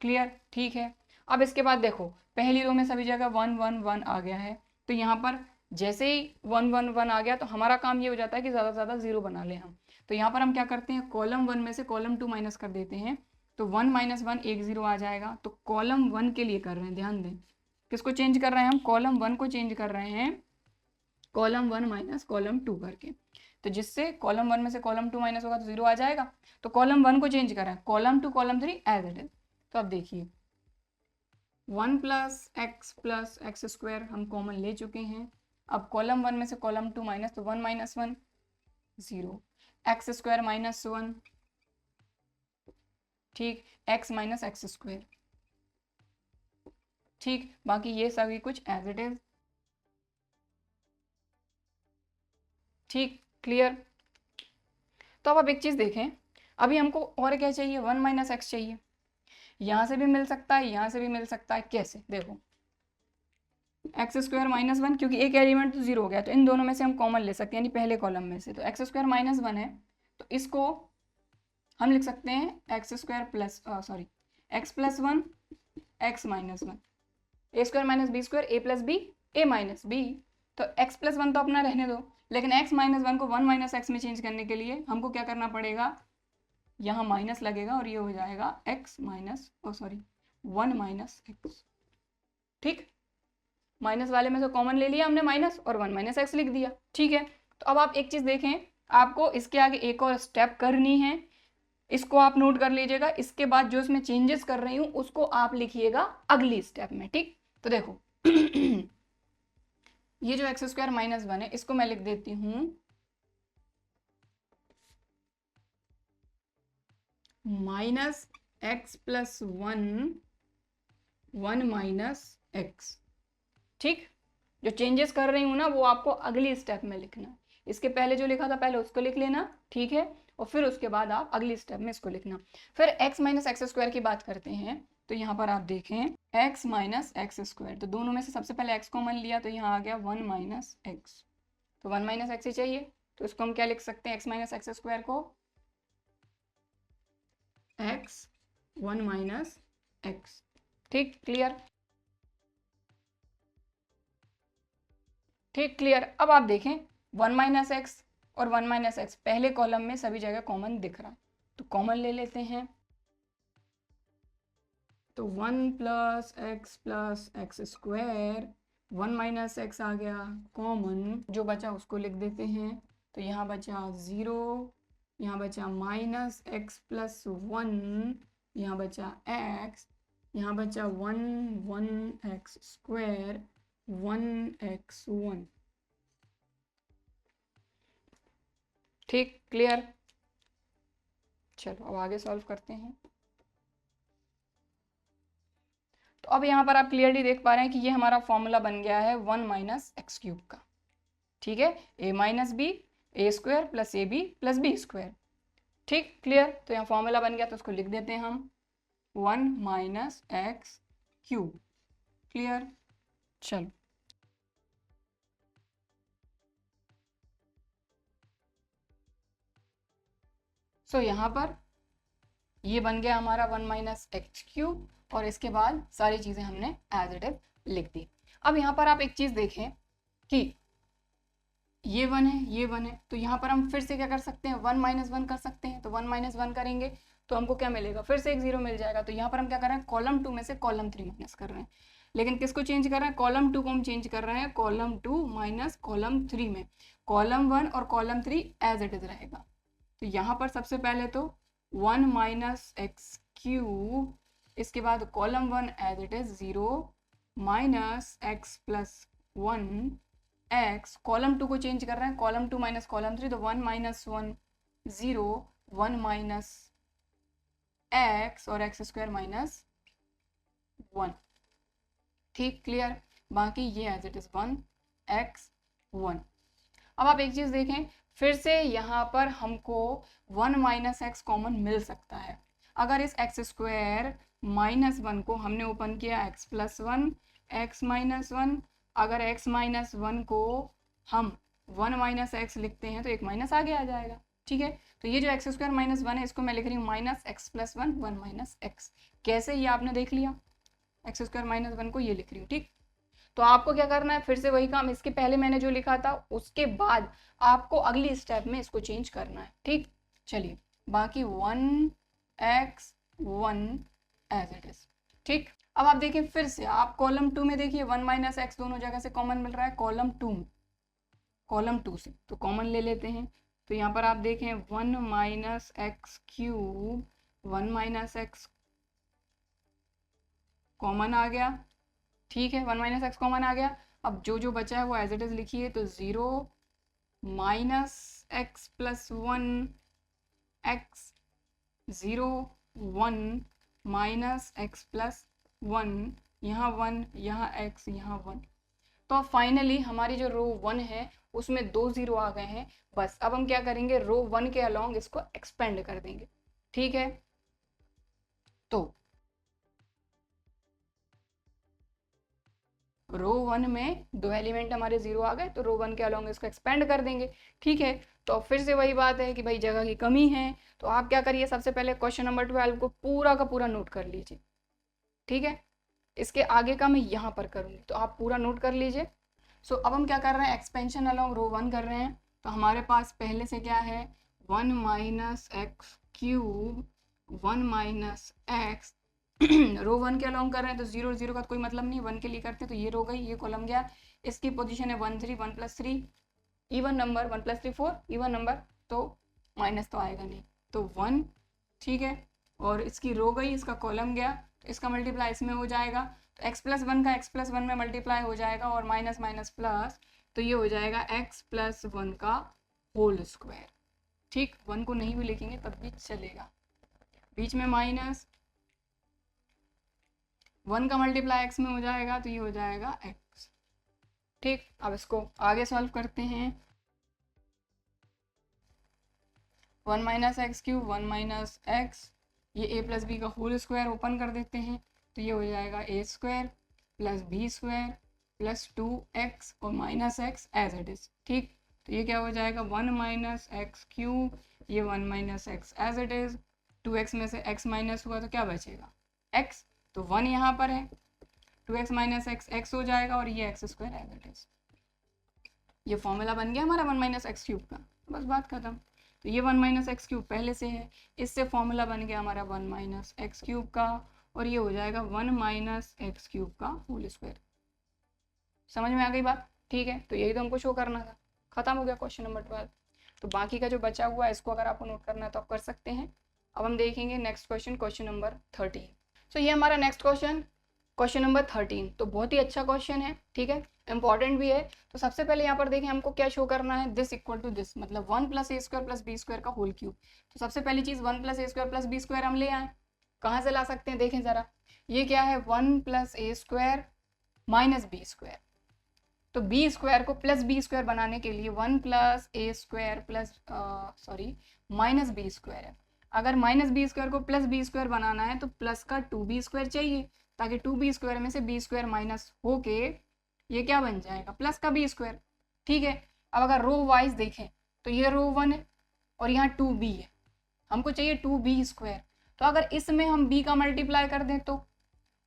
क्लियर, ठीक है। अब इसके बाद देखो पहली रो में सभी जगह 1 1 1 आ गया है, तो यहाँ पर जैसे ही 1 1 1 आ गया तो हमारा काम ये हो जाता है कि ज़्यादा से ज़्यादा 0 बना ले हम। तो यहाँ पर हम क्या करते हैं, कॉलम 1 में से कॉलम 2 माइनस कर देते हैं, तो 1 माइनस 1 एक 0 आ जाएगा। तो कॉलम 1 के लिए कर रहे हैं, ध्यान दें किसको चेंज कर रहे हैं हम, कॉलम 1 को चेंज कर रहे हैं, कॉलम 1 माइनस कॉलम 2 करके। तो जिससे कॉलम 1 में से कॉलम 2 माइनस होगा तो 0 आ जाएगा। तो कॉलम 1 को चेंज करें, column 2 column 3 as it is. तो अब देखिए 1 प्लस एक्स स्क्वायर हम कॉमन ले चुके हैं। अब कॉलम 1 में से कॉलम 2 माइनस, तो 1 माइनस 1 0, एक्स स्क्वायर माइनस 1, ठीक, एक्स माइनस एक्स स्क्वायर, ठीक। बाकी ये सभी कुछ एज इट इज, ठीक, क्लियर। तो अब आप एक चीज देखें, अभी हमको और क्या चाहिए, 1 माइनस एक्स चाहिए। यहां से भी मिल सकता है, यहां से भी मिल सकता है। कैसे, देखो एक्स स्क्वायर माइनस 1, क्योंकि एक एलिमेंट तो 0 हो गया, तो इन दोनों में से हम कॉमन ले सकते हैं, यानी पहले कॉलम में से। तो एक्स स्क्वायर माइनस 1 है, तो इसको हम लिख सकते हैं x square plus sorry x plus 1 x minus 1, ए स्क्वायर माइनस बी स्क्वायर, ए प्लस बी ए माइनस बी। तो एक्स प्लस 1 तो अपना रहने दो, लेकिन एक्स माइनस 1 को 1 माइनस एक्स में चेंज करने के लिए हमको क्या करना पड़ेगा, यहाँ माइनस लगेगा और ये हो जाएगा एक्स माइनस 1 माइनस एक्स, ठीक। माइनस वाले में से कॉमन ले लिया हमने माइनस, और 1 माइनस एक्स लिख दिया, ठीक है। तो अब आप एक चीज देखें, आपको इसके आगे एक और स्टेप करनी है, इसको आप नोट कर लीजिएगा। इसके बाद जो इसमें चेंजेस कर रही हूं उसको आप लिखिएगा अगली स्टेप में, ठीक। तो देखो ये जो एक्स स्क्वायर माइनस 1 है, इसको मैं लिख देती हूं minus x plus 1 minus x, ठीक। जो चेंजेस कर रही हूं ना वो आपको अगली स्टेप में लिखना है। इसके पहले जो लिखा था पहले उसको लिख लेना, ठीक है, और फिर उसके बाद आप अगली स्टेप में इसको लिखना। फिर x माइनस एक्स स्क्वायर की बात करते हैं, तो यहाँ पर आप देखें x माइनस एक्स स्क्वायर, तो दोनों में से सबसे पहले x कॉमन लिया, तो यहाँ आ गया 1 माइनस एक्स, तो 1 माइनस एक्स ही चाहिए। तो इसको हम क्या लिख सकते हैं, x माइनस एक्स स्क्वायर को x 1 माइनस एक्स, ठीक, क्लियर, ठीक, क्लियर। अब आप देखें 1 माइनस एक्स और 1 माइनस एक्स पहले कॉलम में सभी जगह कॉमन दिख रहा है, तो कॉमन ले लेते हैं। तो 1 plus x square, 1 minus X आ गया कॉमन, जो बचा उसको लिख देते हैं। तो यहाँ बचा 0, यहाँ बचा माइनस एक्स प्लस 1, यहाँ बचा एक्स, यहाँ बचा 1 एक्स स्क्वायर 1x1, ठीक, क्लियर। चलो अब आगे सॉल्व करते हैं। तो अब यहाँ पर आप क्लियरली देख पा रहे हैं कि ये हमारा फॉर्मूला बन गया है 1 माइनस एक्स क्यूब का, ठीक है, a minus B A square plus A B plus B square, ठीक, क्लियर। तो यहाँ फॉर्मूला बन गया, तो उसको लिख देते हैं हम 1 माइनस एक्स क्यूब, क्लियर। चलो सो यहाँ पर ये बन गया हमारा 1 माइनस एक्स क्यूब, और इसके बाद सारी चीजें हमने एज इट इज लिख दी। अब यहाँ पर आप एक चीज देखें कि ये 1 है, ये 1 है, तो यहाँ पर हम फिर से क्या कर सकते हैं, 1 माइनस 1 कर सकते हैं। तो 1 माइनस 1 करेंगे तो हमको क्या मिलेगा, फिर से एक 0 मिल जाएगा। तो यहाँ पर हम क्या कर रहे हैं, कॉलम 2 में से कॉलम 3 माइनस कर रहे हैं, लेकिन किसको चेंज कर रहे हैं, कॉलम 2 को हम चेंज कर रहे हैं कॉलम 2 माइनस कॉलम 3 में। कॉलम 1 और कॉलम 3 एज इट इज रहेगा। तो यहाँ पर सबसे पहले तो 1 माइनस एक्स क्यूब, इसके बाद column 1 as it is 0 minus x plus 1 x, column 2 को चेंज कर रहे हैं, कॉलम 2 माइनस कॉलम 3, तो 1 माइनस 1 0 1 माइनस एक्स और एक्स स्क्वायर माइनस 1, ठीक, क्लियर। बाकी ये एज इट इज 1 एक्स 1। अब आप एक चीज देखें, फिर से यहाँ पर हमको 1 माइनस एक्स कॉमन मिल सकता है। अगर इस एक्स स्क्वायर माइनस 1 को हमने ओपन किया एक्स प्लस 1 एक्स माइनस 1, अगर x माइनस 1 को हम 1 माइनस एक्स लिखते हैं तो एक माइनस आगे आ जाएगा, ठीक है। तो ये जो एक्स स्क्वायर माइनस 1 है, इसको मैं लिख रही हूँ minus x plus 1 1 minus x. कैसे, ये आपने देख लिया, एक्स स्क्वायर माइनस 1 को ये लिख रही हूँ, ठीक। तो आपको क्या करना है, फिर से वही काम, इसके पहले मैंने जो लिखा था उसके बाद आपको अगली स्टेप में इसको चेंज करना है, ठीक। चलिए बाकी 1x1 एज इट इज, ठीक। अब आप देखिए फिर से, आप कॉलम 2 में देखिए 1 माइनस एक्स दोनों जगह से कॉमन मिल रहा है, कॉलम 2 से तो कॉमन ले लेते हैं। तो यहाँ पर आप देखें 1 minus x cube, 1 minus X common आ गया, ठीक है, 1 माइनस एक्स कॉमन आ गया। अब जो जो बचा है वो एज इट इज लिखिए, तो 0 minus x plus 1 x, 0 1 minus x plus 1, यहाँ 1, यहाँ x, यहाँ 1। तो अब फाइनली हमारी जो रो 1 है उसमें 2 0 आ गए हैं। बस अब हम क्या करेंगे, रो 1 के अलोंग इसको एक्सपेंड कर देंगे, ठीक है। तो रो 1 में 2 एलिमेंट हमारे 0 आ गए, तो रो 1 के अलोंग इसको एक्सपेंड कर देंगे, ठीक है। तो फिर से वही बात है कि भाई जगह की कमी है, तो आप क्या करिए, सबसे पहले क्वेश्चन नंबर 12 को पूरा का पूरा नोट कर लीजिए, ठीक है। इसके आगे का मैं यहाँ पर करूँगी, तो आप पूरा नोट कर लीजिए। सो अब हम क्या कर रहे हैं, एक्सपेंशन अलोंग रो 1 कर रहे हैं। तो हमारे पास पहले से क्या है, 1 minus x cube, 1 minus X row 1 के अलोंग कर रहे हैं, तो 0 0 का कोई मतलब नहीं, 1 के लिए करते हैं, तो ये रो गई, ये कॉलम गया। इसकी पोजीशन है 1 3, 1 plus 3 even number, 1 plus 3 4 even number, तो माइनस तो आएगा नहीं, तो 1, ठीक है। और इसकी रो गई, इसका कॉलम गया, तो इसका मल्टीप्लाई इसमें हो जाएगा, तो x प्लस 1 का x प्लस 1 में मल्टीप्लाई हो जाएगा, और माइनस माइनस प्लस, तो ये हो जाएगा x प्लस 1 का होल स्क्वायर, ठीक। 1 को नहीं भी लिखेंगे तब भी चलेगा, बीच में माइनस, 1 का मल्टीप्लाई x में हो जाएगा, तो ये हो जाएगा x, ठीक। अब इसको आगे सॉल्व करते हैं, 1 minus x cube, 1 minus x, ये a प्लस बी का होल स्क्वायर ओपन कर देते हैं, तो ये हो जाएगा a square plus B square plus 2x और minus x as it is, ठीक। तो ये क्या हो जाएगा, 1 माइनस एक्स क्यूब, ये 1 minus x as it is, 2x में से x माइनस हुआ तो क्या बचेगा, x, तो 1 यहाँ पर है, 2x माइनस एक्स x हो जाएगा, और ये x square as it is. ये फॉर्मूला बन गया हमारा 1 माइनस एक्स क्यूब का, बस बात खत्म। तो ये 1 माइनस एक्स क्यूब पहले से है, इससे फॉर्मूला बन गया हमारा 1 माइनस एक्स क्यूब का, और ये हो जाएगा 1 माइनस एक्स क्यूब का होल स्क्वायर। समझ में आ गई बात, ठीक है। तो यही तो हमको शो करना था, खत्म हो गया क्वेश्चन नंबर 12। तो बाकी का जो बचा हुआ है इसको अगर आपको नोट करना है तो आप कर सकते हैं। अब हम देखेंगे नेक्स्ट क्वेश्चन, क्वेश्चन नंबर 13। सो ये हमारा नेक्स्ट क्वेश्चन, क्वेश्चन नंबर 13, तो बहुत ही अच्छा क्वेश्चन है, ठीक है, इंपॉर्टेंट भी है। तो सबसे पहले यहाँ पर देखें हमको क्या शो करना है, दिस इक्वल टू दिस, मतलब 1 प्लस ए स्क्वायर प्लस बी स्क्वायर का होल क्यूब। तो सबसे पहली चीज़ 1 प्लस ए स्क्वायर प्लस बी स्क्वायर हम ले आए, कहाँ से ला सकते हैं, देखें ज़रा, ये क्या है, 1 प्लस ए स्क्वायर माइनस बी स्क्वायर। तो बी स्क्वायर को प्लस बी स्क्वायर बनाने के लिए 1 प्लस ए square plus minus B square है। अगर माइनस बी स्क्वायर को प्लस बी स्क्वायर बनाना है तो प्लस का 2b स्क्वायर चाहिए, ताकि 2b स्क्वायर में से बी स्क्वायर माइनस होके ये क्या बन जाएगा, प्लस का बी स्क्वायर, ठीक है। अब अगर रो वाइज देखें तो ये रो 1 है और यहाँ 2b है, हमको चाहिए 2b स्क्वायर। तो अगर इसमें हम b का मल्टीप्लाई कर दें तो,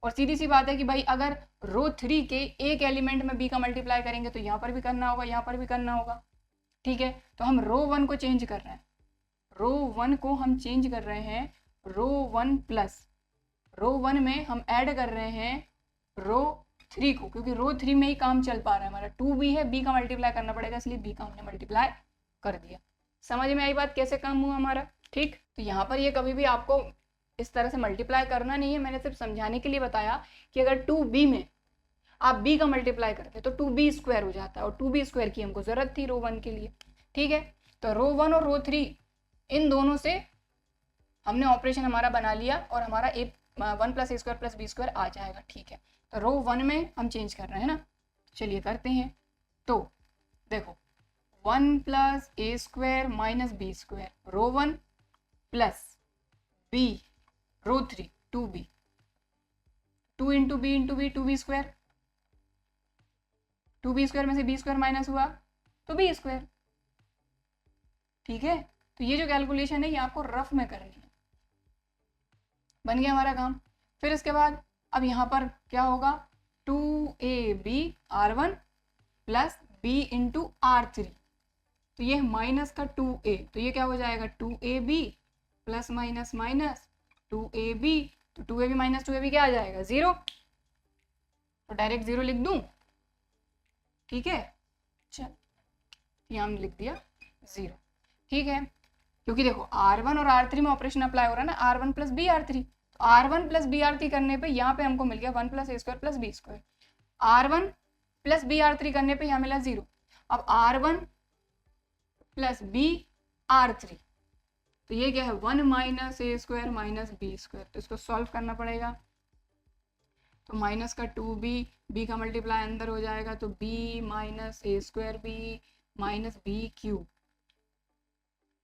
और सीधी सी बात है कि भाई अगर रो 3 के एक एलिमेंट में b का मल्टीप्लाई करेंगे तो यहाँ पर भी करना होगा, यहाँ पर भी करना होगा, ठीक है। तो हम रो 1 को चेंज कर रहे हैं, रो 1 को हम चेंज कर रहे हैं रो 1 प्लस, रो 1 में हम ऐड कर रहे हैं रो 3 को, क्योंकि रो 3 में ही काम चल पा रहा है हमारा, 2b है, b का मल्टीप्लाई करना पड़ेगा, इसलिए b का हमने मल्टीप्लाई कर दिया। समझ में आई बात कैसे काम हुआ हमारा, ठीक। तो यहाँ पर ये कभी भी आपको इस तरह से मल्टीप्लाई करना नहीं है, मैंने सिर्फ समझाने के लिए बताया कि अगर 2b में आप b का मल्टीप्लाई करते तो 2b स्क्वायर हो जाता है, और 2b स्क्वायर की हमको जरूरत थी रो 1 के लिए, ठीक है। तो रो 1 और रो 3 इन दोनों से हमने ऑपरेशन हमारा बना लिया, और हमारा 1 प्लस ए स्क्वायर प्लस बी स्क्वायर आ जाएगा, ठीक है। तो रो 1 में हम चेंज कर रहे हैं ना, चलिए करते हैं। तो देखो 1 प्लस ए square minus B square, row 1 plus b row 3 2b, 2 into b into b 2b square, 2b square में से b स्क्वायर माइनस हुआ तो b स्क्वायर, ठीक है। तो ये जो कैलकुलेशन है ये आपको रफ में करनी है, बन गया हमारा काम। फिर इसके बाद अब यहाँ पर क्या होगा, 2ab r1 plus b into r3, तो ये माइनस का 2a, तो ये क्या हो जाएगा 2ab plus minus minus 2ab, तो 2ab माइनस 2ab क्या आ जाएगा 0, तो डायरेक्ट 0 लिख दूं, ठीक है। चल यहाँ हम लिख दिया 0। ठीक है, क्योंकि देखो R1 और R3 में ऑपरेशन अप्लाई हो रहा है ना, R1 प्लस बी R3, तो R1 प्लस बी R3 करने पे यहाँ पे हमको मिल गया 1 प्लस ए square plus B square, R1 plus B R3 करने पे यहाँ मिला 0। अब R1 प्लस बी R3, तो ये क्या है 1 minus A square minus B square, तो इसको सॉल्व करना पड़ेगा। तो माइनस का 2b, b का मल्टीप्लाई अंदर हो जाएगा, तो b minus A square B minus B cube,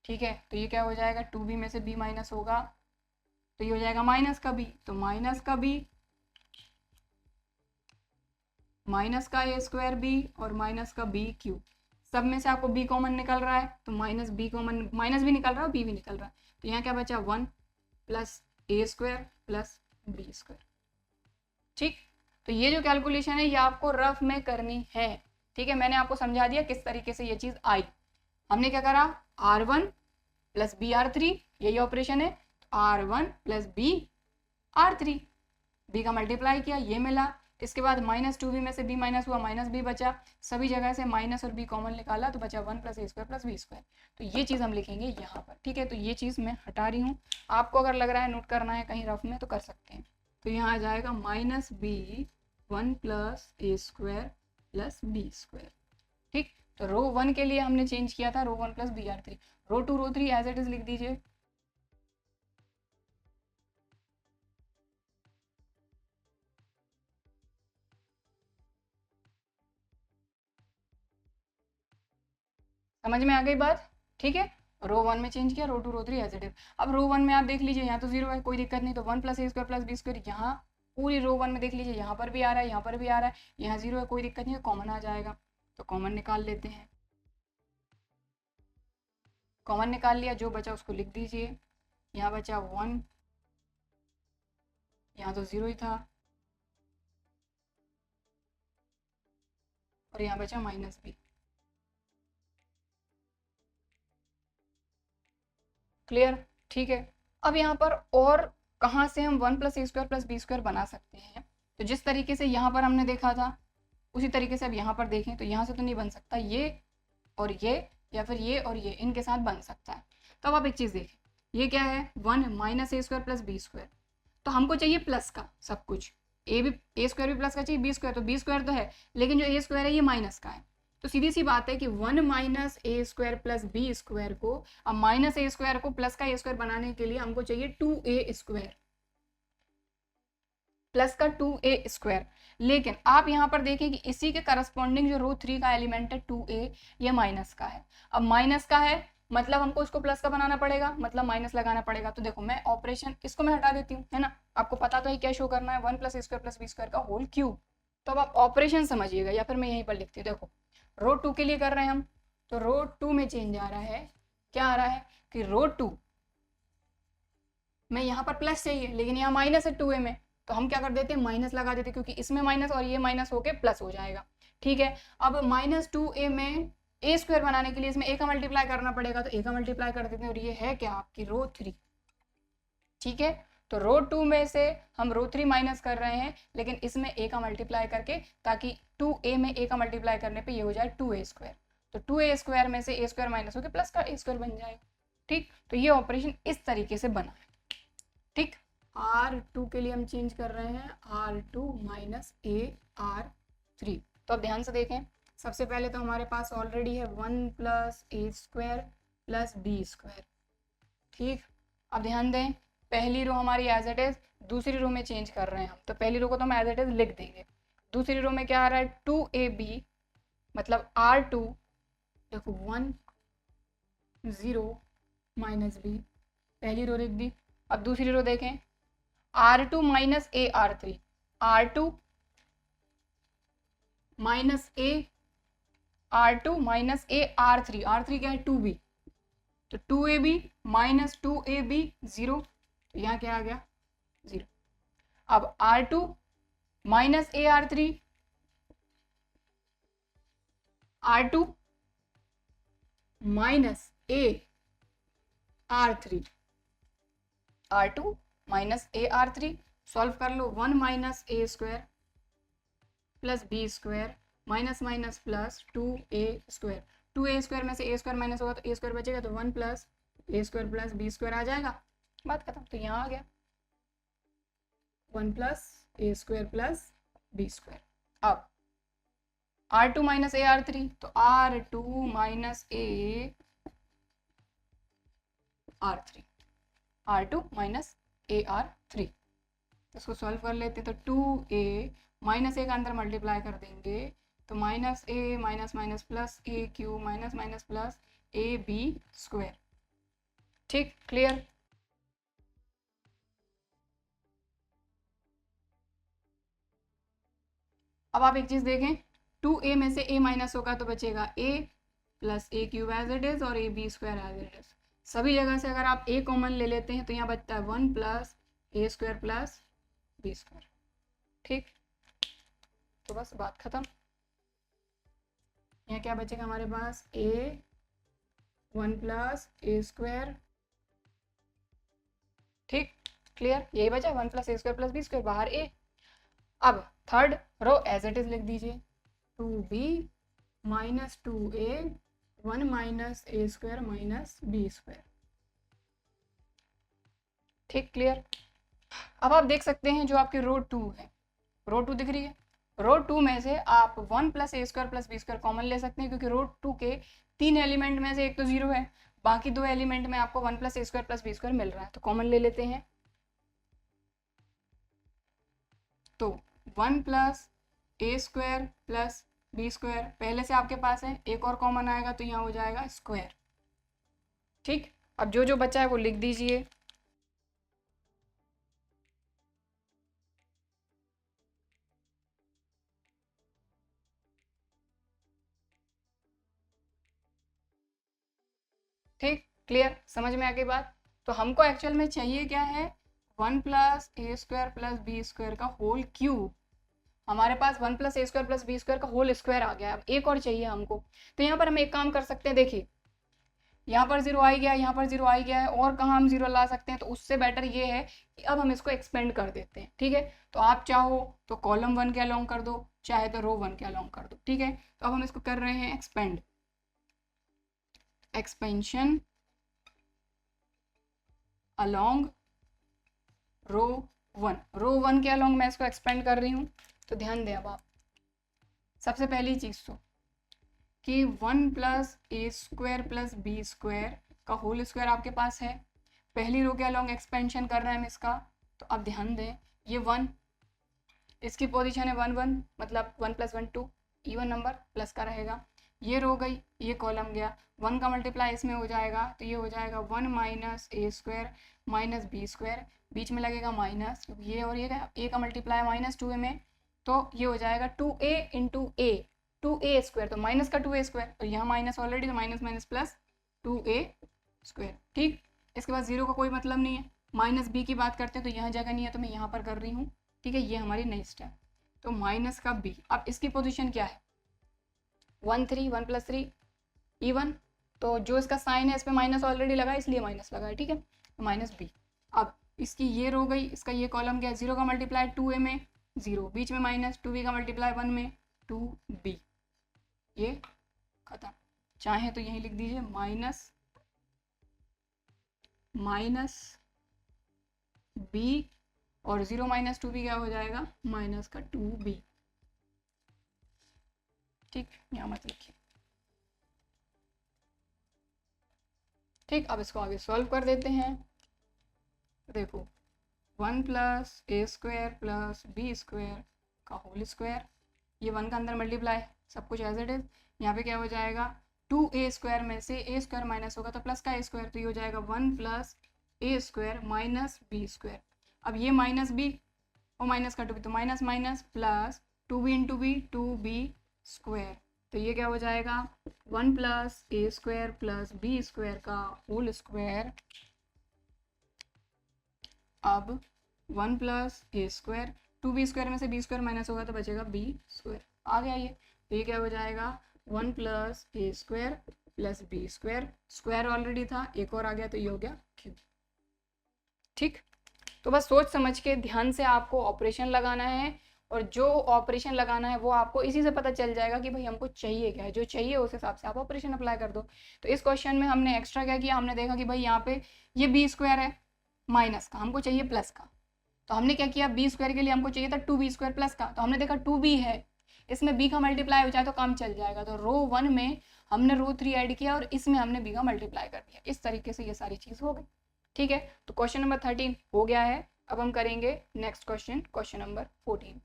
ठीक है। तो ये क्या हो जाएगा, 2b में से b माइनस होगा तो ये हो जाएगा माइनस का b, तो माइनस का b माइनस का ए स्क्वायर बी और माइनस का बी क्यूब, सब में से आपको b कॉमन निकल रहा है, तो माइनस b कॉमन, माइनस भी निकल रहा है और b भी निकल रहा है, तो यहाँ क्या बचा 1 प्लस ए स्क्वायर प्लस बी स्क्वायर, ठीक। तो ये जो कैलकुलेशन है ये आपको रफ में करनी है, ठीक है। मैंने आपको समझा दिया किस तरीके से ये चीज आई। हमने क्या करा, R1 प्लस बी R3, यही ऑपरेशन है, R1 plus B R3, b का मल्टीप्लाई किया, ये मिला। इसके बाद माइनस 2b में से b माइनस हुआ, माइनस b बचा, सभी जगह से माइनस और b कॉमन निकाला तो बचा 1 प्लस ए स्क्वायर प्लस बी स्क्वायर, तो ये चीज़ हम लिखेंगे यहाँ पर, ठीक है। तो ये चीज़ मैं हटा रही हूँ, आपको अगर लग रहा है नोट करना है कहीं रफ में तो कर सकते हैं। तो यहाँ आ जाएगा माइनस बी 1 प्लस ए स्क्वायर प्लस बी स्क्वायर, ठीक। तो रो 1 के लिए हमने चेंज किया था row 1 plus B R3, row 2 row 3 as it is लिख दीजिए। समझ में आ गई बात, ठीक है। रो 1 में चेंज किया, रो 2 रो 3 एज इट इज। अब रो 1 में आप देख लीजिए यहाँ तो 0 है, कोई दिक्कत नहीं, तो 1 प्लस ए स्क्वायर प्लस बी स्क्वायर, यहाँ पूरी रो 1 में देख लीजिए यहाँ पर भी आ रहा है, यहाँ पर भी आ रहा है, यहाँ 0 है, कोई दिक्कत नहीं है, कॉमन आ जाएगा, तो कॉमन निकाल लेते हैं। कॉमन निकाल लिया, जो बचा उसको लिख दीजिए। यहाँ बचा 1, यहाँ तो 0 ही था, और यहाँ बचा माइनस बी। क्लियर, ठीक है। अब यहाँ पर और कहाँ से हम 1 प्लस ए स्क्वायर प्लस बी स्क्वायर बना सकते हैं, तो जिस तरीके से यहाँ पर हमने देखा था उसी तरीके से अब यहाँ पर देखें तो यहाँ से तो नहीं बन सकता, ये और ये या फिर ये और ये इनके साथ बन सकता है। तो अब आप एक चीज़ देखें, ये क्या है 1 minus A square plus B square, तो हमको चाहिए प्लस का सब कुछ, ए स्क्वायर भी प्लस का चाहिए, बी स्क्वायर, तो बी स्क्वायर तो है लेकिन जो ए स्क्वायर है ये माइनस का है, तो सीधी सी बात है कि 1 minus A square plus B square को, अब माइनस ए स्क्वायर को प्लस का ए स्क्वायर बनाने के लिए हमको चाहिए 2a स्क्वायर, प्लस का 2a स्क्वायर। लेकिन आप यहाँ पर देखें कि इसी के करस्पॉन्डिंग जो रो 3 का एलिमेंट है 2a, ये माइनस का है। अब माइनस का है मतलब हमको इसको प्लस का बनाना पड़ेगा, मतलब माइनस लगाना पड़ेगा। तो देखो मैं ऑपरेशन इसको मैं हटा देती हूँ, है ना, आपको पता तो है क्या शो करना है, 1 प्लस ए स्क्वायर प्लस बी स्क्वायर का होल क्यूब। तो अब आप ऑपरेशन समझिएगा, या फिर मैं यहीं पर लिखती हूँ। देखो रो 2 के लिए कर रहे हैं हम, तो रो 2 में चेंज आ रहा है, क्या आ रहा है कि रो 2 में यहाँ पर प्लस चाहिए लेकिन यहाँ माइनस है 2a में, तो हम क्या कर देते हैं माइनस लगा देते हैं, क्योंकि इसमें माइनस और ये माइनस होके प्लस हो जाएगा, ठीक है। अब माइनस 2a में ए स्क्वायर बनाने के लिए इसमें ए का मल्टीप्लाई करना पड़ेगा, तो ए का मल्टीप्लाई कर देते हैं, और ये है क्या आपकी रो 3, ठीक है। तो रो 2 में से हम रो 3 माइनस कर रहे हैं, लेकिन इसमें ए का मल्टीप्लाई करके, ताकि 2a में ए का मल्टीप्लाई करने पे ये हो जाए 2a स्क्वायर, तो 2a स्क्वायर में से ए स्क्वायर माइनस होकर प्लस का ए स्क्वायर बन जाएगा, ठीक। तो ये ऑपरेशन इस तरीके से बना है, ठीक। R2 के लिए हम चेंज कर रहे हैं R2 माइनस ए R3। तो अब ध्यान से देखें, सबसे पहले तो हमारे पास ऑलरेडी है 1 प्लस ए स्क्वायर प्लस बी स्क्वायर, ठीक। अब ध्यान दें, पहली रो हमारी एज इट इज, दूसरी रो में चेंज कर रहे हैं हम, तो पहली रो को तो हम एज इट इज लिख देंगे, दूसरी रो में क्या आ रहा है 2ab, मतलब R2, देखो 1 0 माइनस बी, पहली रो लिख दी। अब दूसरी रो देखें, R2 minus A R3, R2 minus A R2 minus A R3, R3 क्या है 2b, तो 2ab माइनस 2ab 0, तो यहाँ क्या आ गया 0। अब R2 minus A R3, R2 minus A R3, R2 minus A R3, solve कर लो, 1 minus A square plus B square minus minus plus 2a square, 2a² में से a² माइनस होगा तो a² बचेगा, तो 1 प्लस a² प्लस b² आ जाएगा, बात खत्म। तो यहाँ आ गया 1 प्लस a² प्लस b²। अब r2 माइनस a r3, तो r2 minus a r3, r2 minus a r3, इसको सॉल्व कर लेते। तो 2a माइनस ए का अंदर मल्टीप्लाई कर देंगे तो minus A minus minus plus a q minus minus plus A B square. ठीक, क्लियर। अब आप एक चीज देखें, 2a में से a माइनस होगा तो बचेगा a plus A cube as it is और A B square as it is. सभी जगह से अगर आप a कॉमन ले लेते हैं तो यहाँ बचता है 1 प्लस a² प्लस b²। ठीक, तो बस बात खत्म। यहाँ क्या बचेगा हमारे पास, a 1 प्लस a²। ठीक, क्लियर, यही बचा 1 प्लस a² प्लस b², बाहर a। अब third row as it is लिख दीजिए, 2b minus 2a 1 minus a² minus b²। ठीक, क्लियर। अब आप देख सकते हैं जो आपकी रो 2 है, रो 2 दिख रही है, रो 2 में से आप 1 plus a² plus b² common ले सकते हैं, क्योंकि रो 2 के 3 एलिमेंट में से एक तो 0 है, बाकी 2 एलिमेंट में आपको 1 प्लस a² प्लस b² मिल रहा है, तो कॉमन ले लेते हैं। तो 1 प्लस a² प्लस b² पहले से आपके पास है, एक और कॉमन आएगा तो यहाँ हो जाएगा स्क्वायर। ठीक, अब जो जो बचा है वो लिख दीजिए। ठीक, क्लियर, समझ में आ गई बात। तो हमको एक्चुअल में चाहिए क्या है, 1 प्लस a² प्लस b² का होल क्यूब। हमारे पास 1 प्लस a² प्लस b² का होल स्क्वायर आ गया। अब एक और चाहिए हमको, तो यहाँ पर हम एक काम कर सकते हैं, देखिए यहाँ पर 0 आ गया, यहाँ पर 0 आ गया है, और कहाँ हम 0 ला सकते हैं, तो उससे बेटर ये है कि अब हम इसको एक्सपेंड कर देते हैं। ठीक है, तो आप चाहो तो कॉलम 1 के अलोंग कर दो, चाहे तो रो 1 के अलोंग कर दो। ठीक है, तो अब हम इसको कर रहे हैं एक्सपेंड, एक्सपेंशन अलोंग रो 1, रो 1 के अलोंग मैं इसको एक्सपेंड कर रही हूँ। तो ध्यान दें अब आप, सबसे पहली चीज तो कि 1 प्लस a² प्लस b² का होल स्क्वायर आपके पास है, पहली रो के अलोंग एक्सपेंशन कर रहे हैं हम इसका। तो अब ध्यान दें, ये 1, इसकी पोजीशन है 1 1, मतलब 1 प्लस 1 2, इवन नंबर प्लस का रहेगा। ये रो गई, ये कॉलम गया, 1 का मल्टीप्लाई इसमें हो जाएगा, तो ये हो जाएगा 1 माइनस a² माइनस b², बीच में लगेगा माइनस, क्योंकि ये और ये a का मल्टीप्लाई माइनस 2a में, तो ये हो जाएगा 2a इंटू a, 2a², तो माइनस का 2a², तो यहाँ माइनस ऑलरेडी, तो माइनस माइनस प्लस 2a²। ठीक, इसके बाद 0 का कोई मतलब नहीं है। माइनस b की बात करते हैं तो यहाँ जगह नहीं है, तो मैं यहाँ पर कर रही हूँ। ठीक है, ये हमारी नई स्टेप। तो माइनस का b, अब इसकी पोजीशन क्या है, 1 3, 1 प्लस 3 इवन, तो जो इसका साइन है इस पर माइनस ऑलरेडी लगा है, इसलिए माइनस लगा है। ठीक है, तो माइनस b। अब इसकी ये रो गई, इसका ये कॉलम गया, 0 का मल्टीप्लाई 2a में 0, बीच में माइनस, 2b का मल्टीप्लाई 1 में 2b, ये खत्म। चाहे तो यही लिख दीजिए माइनस माइनस b, और 0 माइनस 2b क्या हो जाएगा, माइनस का 2b। ठीक, यहाँ मत लिखिए। ठीक, अब इसको आगे सॉल्व कर देते हैं। देखो 1 प्लस a² प्लस b² का होल स्क्वायर, ये 1 का अंदर मल्टीप्लाई, सब कुछ एज इट इज। यहाँ पे क्या हो जाएगा, 2a² में से a² माइनस होगा तो प्लस का a², तो ये हो जाएगा 1 प्लस a² माइनस b²। अब ये माइनस b और माइनस का 2b, तो minus minus plus 2b into b 2b², तो ये क्या हो जाएगा 1 प्लस a² प्लस b² का होल स्क्वायर। अब 1 प्लस a², 2b² में से b² माइनस होगा तो बचेगा b², आ गया ये। तो ये क्या हो जाएगा 1 plus a² plus b², square already था, एक और आ गया, तो ये हो गया क्यूब। ठीक, तो बस सोच समझ के ध्यान से आपको ऑपरेशन लगाना है और जो ऑपरेशन लगाना है वो आपको इसी से पता चल जाएगा कि भाई हमको चाहिए क्या है, जो चाहिए उस हिसाब से आप ऑपरेशन अप्लाई कर दो। तो इस क्वेश्चन में हमने एक्स्ट्रा क्या किया, हमने देखा कि भाई यहाँ पे ये बी स्क्वायर है माइनस का, हमको चाहिए प्लस का, तो हमने क्या किया, बी स्क्वायर के लिए हमको चाहिए था 2b² प्लस का, तो हमने देखा 2b है, इसमें b का मल्टीप्लाई हो जाए तो काम चल जाएगा, तो रो 1 में हमने रो 3 ऐड किया और इसमें हमने b का मल्टीप्लाई कर दिया। इस तरीके से ये सारी चीज हो गई। ठीक है, तो क्वेश्चन नंबर 13 हो गया है। अब हम करेंगे नेक्स्ट क्वेश्चन, क्वेश्चन नंबर 14।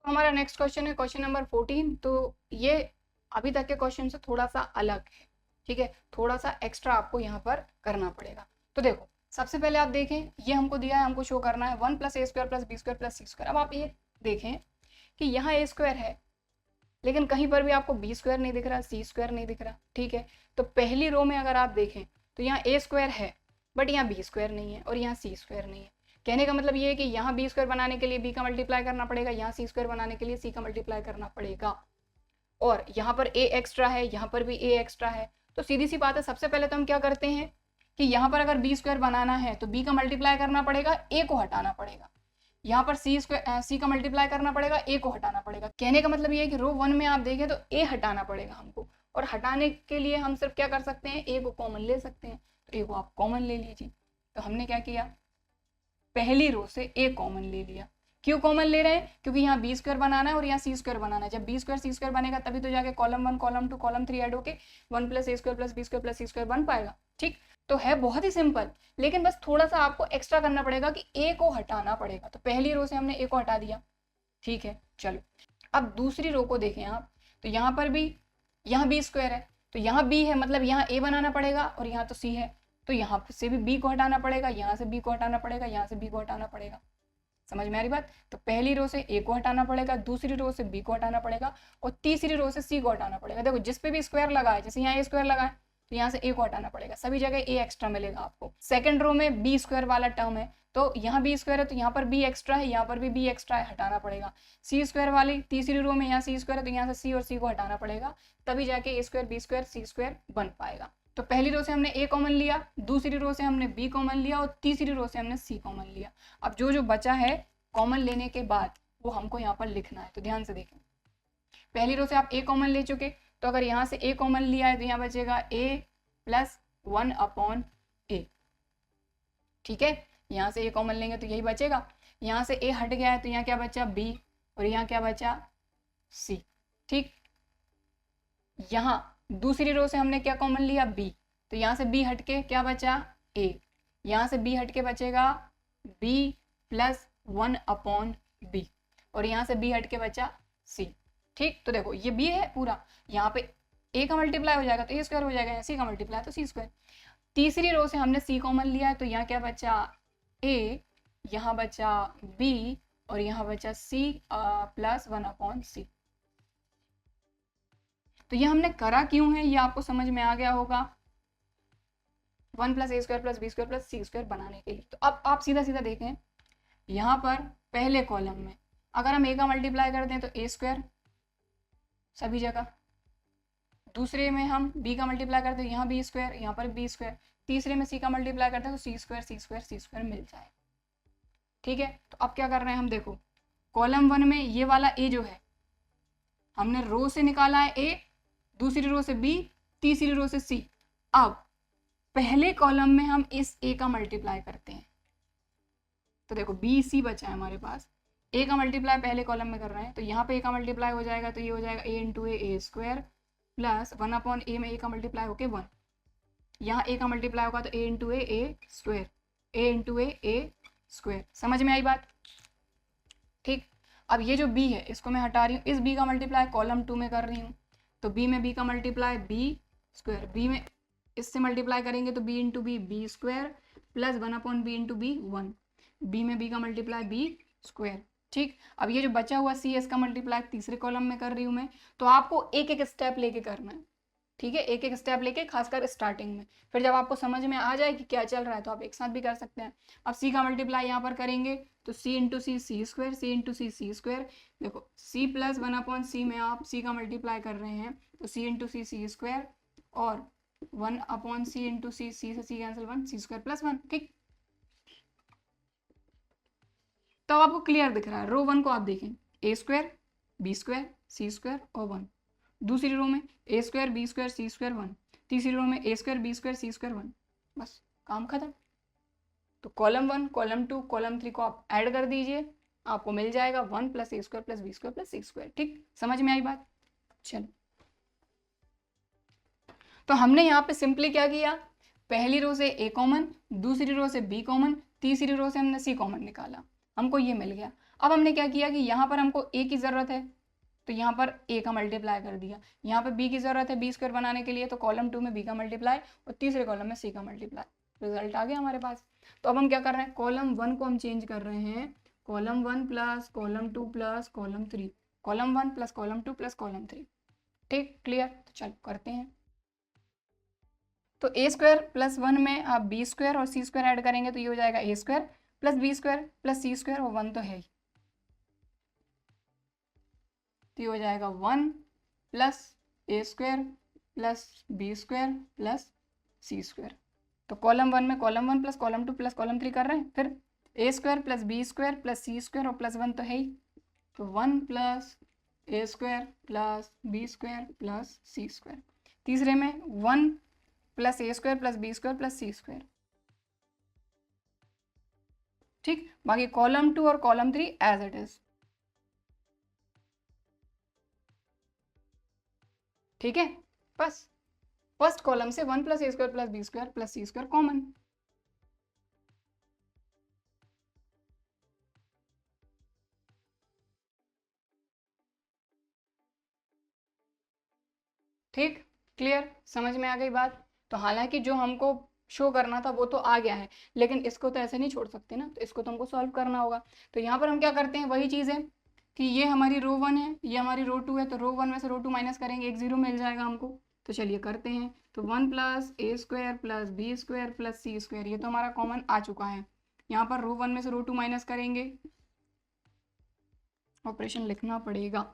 तो हमारा नेक्स्ट क्वेश्चन है क्वेश्चन नंबर 14। तो ये अभी तक के क्वेश्चन से थोड़ा सा अलग है। ठीक है, थोड़ा सा एक्स्ट्रा आपको यहाँ पर करना पड़ेगा। तो देखो, सबसे पहले आप देखें, ये हमको दिया है, हमको शो करना है 1 + a² + b² + c²। अब आप ये देखें कि यहाँ a² है, लेकिन कहीं पर भी आपको b² नहीं दिख रहा, c² नहीं दिख रहा। ठीक है, तो पहली रो में अगर आप देखें तो यहाँ a² है, बट यहाँ b² नहीं है और यहाँ c² नहीं है। कहने का मतलब ये है कि यहाँ b² बनाने के लिए b का मल्टीप्लाई करना पड़ेगा, यहाँ c² बनाने के लिए c का मल्टीप्लाई करना पड़ेगा, और यहाँ पर a एक्स्ट्रा है, यहाँ पर भी a एक्स्ट्रा है। तो सीधी सी बात है, सबसे पहले तो हम क्या करते हैं कि यहाँ पर अगर b² बनाना है तो b का मल्टीप्लाई करना पड़ेगा, a को हटाना पड़ेगा। यहाँ पर c का मल्टीप्लाई करना पड़ेगा, a को हटाना पड़ेगा। कहने का मतलब ये है कि रो 1 में आप देखें तो a हटाना पड़ेगा हमको, और हटाने के लिए हम सिर्फ क्या कर सकते हैं, a को कॉमन ले सकते हैं। तो a को आप कॉमन ले लीजिए। तो हमने क्या किया, पहली रो से a कॉमन ले लिया। क्यों कॉमन ले रहे हैं, क्योंकि यहाँ b² बनाना है और यहाँ c² बनाना है। जब b² c² बनेगा तभी तो जाके कॉलम 1 कॉलम 2 कॉलम 3 ऐड होके 1 + a² + b² + c² बन पाएगा। ठीक, तो है बहुत ही सिंपल, लेकिन बस थोड़ा सा आपको एक्स्ट्रा करना पड़ेगा कि a को हटाना पड़ेगा। तो पहली रो से हमने a को हटा दिया। ठीक है, चलो अब दूसरी रो को देखें आप, तो यहाँ पर भी यहाँ b² है, तो यहाँ b है, मतलब यहाँ a बनाना पड़ेगा और यहाँ तो c है, तो यहाँ से भी b को हटाना पड़ेगा, यहाँ से b को हटाना पड़ेगा, यहाँ से b को हटाना पड़ेगा। समझ में आ रही बात? तो पहली रो से a को हटाना पड़ेगा, दूसरी रो से b को हटाना पड़ेगा, और तीसरी रो से c को हटाना पड़ेगा। देखो, जिस पे भी स्क्वायर लगा है, जैसे यहाँ a² लगा है तो यहाँ से a को हटाना पड़ेगा, सभी जगह a एक्स्ट्रा मिलेगा आपको। सेकंड रो में b² वाला टर्म है, तो यहाँ b² है तो यहाँ पर b एक्स्ट्रा है, यहाँ पर भी b एक्स्ट्रा है, हटाना पड़ेगा। c² वाली तीसरी रो में यहाँ c² है तो यहाँ से c और c को हटाना पड़ेगा, तभी जाके a² b² c² बन पाएगा। तो पहली रो से हमने a कॉमन लिया, दूसरी रो से हमने b कॉमन लिया, और तीसरी रो से हमने c कॉमन लिया। अब जो जो बचा है कॉमन लेने के बाद वो हमको यहाँ पर लिखना है। तो ध्यान से देखें, पहली रो से आप a कॉमन ले चुके, तो अगर यहाँ से a कॉमन लिया है तो यहाँ बचेगा a + 1/a। ठीक है, यहाँ से a कॉमन लेंगे तो यही बचेगा। यहाँ से a हट गया है तो यहाँ क्या बचा, b, और यहाँ क्या बचा, c। ठीक, यहाँ दूसरी रो से हमने क्या कॉमन लिया, b, तो यहाँ से b हट के क्या बचा, a, यहाँ से b हट के बचेगा b + 1/b, और यहाँ से b हट के बचा c। ठीक, तो देखो ये b है पूरा, यहाँ पे a का मल्टीप्लाई हो जाएगा तो a² हो जाएगा, यहाँ c का मल्टीप्लाई तो c²। तीसरी रो से हमने c कॉमन लिया है तो यहाँ क्या बचा, a, यहाँ बचा b, और यहाँ बचा c + 1/c। तो ये हमने करा क्यों है, ये आपको समझ में आ गया होगा, 1 + a² + b² + c² बनाने के लिए। तो अब आप सीधा सीधा देखें, यहाँ पर पहले कॉलम में अगर हम a का मल्टीप्लाई करते हैं तो a² सभी जगह, दूसरे में हम b का मल्टीप्लाई करते हैं यहाँ b², यहाँ पर b², तीसरे में c का मल्टीप्लाई करते हैं तो c² मिल जाए। ठीक है, तो अब क्या कर रहे हैं हम, देखो कॉलम 1 में ये वाला a जो है हमने रो से निकाला है a, दूसरी रो से b, तीसरी रो से c। अब पहले कॉलम में हम इस a का मल्टीप्लाई करते हैं, तो देखो b c बचा है हमारे पास, a का मल्टीप्लाई पहले कॉलम में कर रहे हैं, तो यहाँ पे a का मल्टीप्लाई हो जाएगा तो ये हो जाएगा a × a² + 1/a में a का मल्टीप्लाई होके 1, यहाँ a का मल्टीप्लाई होगा तो a × a²। समझ में आई बात? ठीक, अब ये जो b है इसको मैं हटा रही हूँ, इस b का मल्टीप्लाई कॉलम 2 में कर रही हूँ, तो b में b का मल्टीप्लाई b², b में इससे मल्टीप्लाई करेंगे तो b × b b² + 1/b × b 1, b में b का मल्टीप्लाई b²। ठीक, अब ये जो बचा हुआ c है इसका मल्टीप्लाई तीसरे कॉलम में कर रही हूँ मैं, तो आपको एक एक स्टेप लेके करना है। ठीक है, एक एक स्टेप लेके, खासकर स्टार्टिंग में, फिर जब आपको समझ में आ जाए कि क्या चल रहा है तो आप एक साथ भी कर सकते हैं। अब c का मल्टीप्लाई यहाँ पर करेंगे तो c × c c², c × c c²। देखो c + 1/c में आप c का मल्टीप्लाई कर रहे हैं तो c × c c², और 1/c × c, c से c कैंसिल 1, c² + 1। ठीक, तो आपको क्लियर दिख रहा है। रो 1 को आप देखें, ए square B square c square और 1। दूसरी रो में ए square B square c square 1। तीसरी रो में ए square B square c square 1। बस काम खत्म। तो कॉलम 1 कॉलम 2 कॉलम 3 को आप ऐड कर दीजिए, आपको मिल जाएगा 1 प्लस ए square plus B square plus सी स्क्वायर। ठीक, समझ में आई बात? चलो, तो हमने यहाँ पे सिंपली क्या किया, पहली रो से ए कॉमन, दूसरी रो से बी कॉमन, तीसरी रो से हमने सी कॉमन निकाला, हमको ये मिल गया। अब हमने क्या किया कि यहाँ पर हमको ए की ज़रूरत है तो यहाँ पर ए का मल्टीप्लाई कर दिया, यहाँ पर बी की ज़रूरत है बी स्क्वायर बनाने के लिए तो कॉलम 2 में बी का मल्टीप्लाई और तीसरे कॉलम में सी का मल्टीप्लाई, रिजल्ट आ गया हमारे पास। तो अब हम क्या कर रहे हैं, कॉलम 1 को हम चेंज कर रहे हैं, column 1 plus column 2 plus column 3, column 1 plus column 2 plus column 3। ठीक, क्लियर? तो चलो करते हैं। तो ए स्क्वायर प्लस 1 में आप बी स्क्वायर और सी स्क्वायर ऐड करेंगे तो ये हो जाएगा A square plus B square plus C square और 1 तो है ही, तो ये हो जाएगा 1 प्लस ए square plus B square plus सी स्क्वायर। तो कॉलम 1 में column 1 plus column 2 plus column 3 कर रहे हैं, फिर A square plus B square plus C square और प्लस 1 तो है ही, तो 1 प्लस ए square plus B square plus सी स्क्वायर। तीसरे में 1 प्लस ए square plus B square plus सी स्क्वायर। ठीक, बाकी कॉलम 2 और कॉलम 3 एज इट इज। ठीक है, बस फर्स्ट कॉलम से 1 प्लस ए square plus B square plus सी स्क्वायर कॉमन। ठीक, क्लियर? समझ में आ गई बात? तो हालांकि जो हमको शो करना था वो तो आ गया है, लेकिन इसको तो ऐसे नहीं छोड़ सकते ना, तो इसको तो हमको सॉल्व करना होगा। तो यहाँ पर हम क्या करते हैं, वही चीज़ है कि ये हमारी रो 1 है, ये हमारी रो 2 है, तो रो 1 में से रो 2 माइनस करेंगे, एक 0 मिल जाएगा हमको। तो चलिए करते हैं। तो 1 प्लस ए square plus B square plus सी स्क्वायर, ये तो हमारा कॉमन आ चुका है। यहाँ पर रो 1 में से रो 2 माइनस करेंगे, ऑपरेशन लिखना पड़ेगा।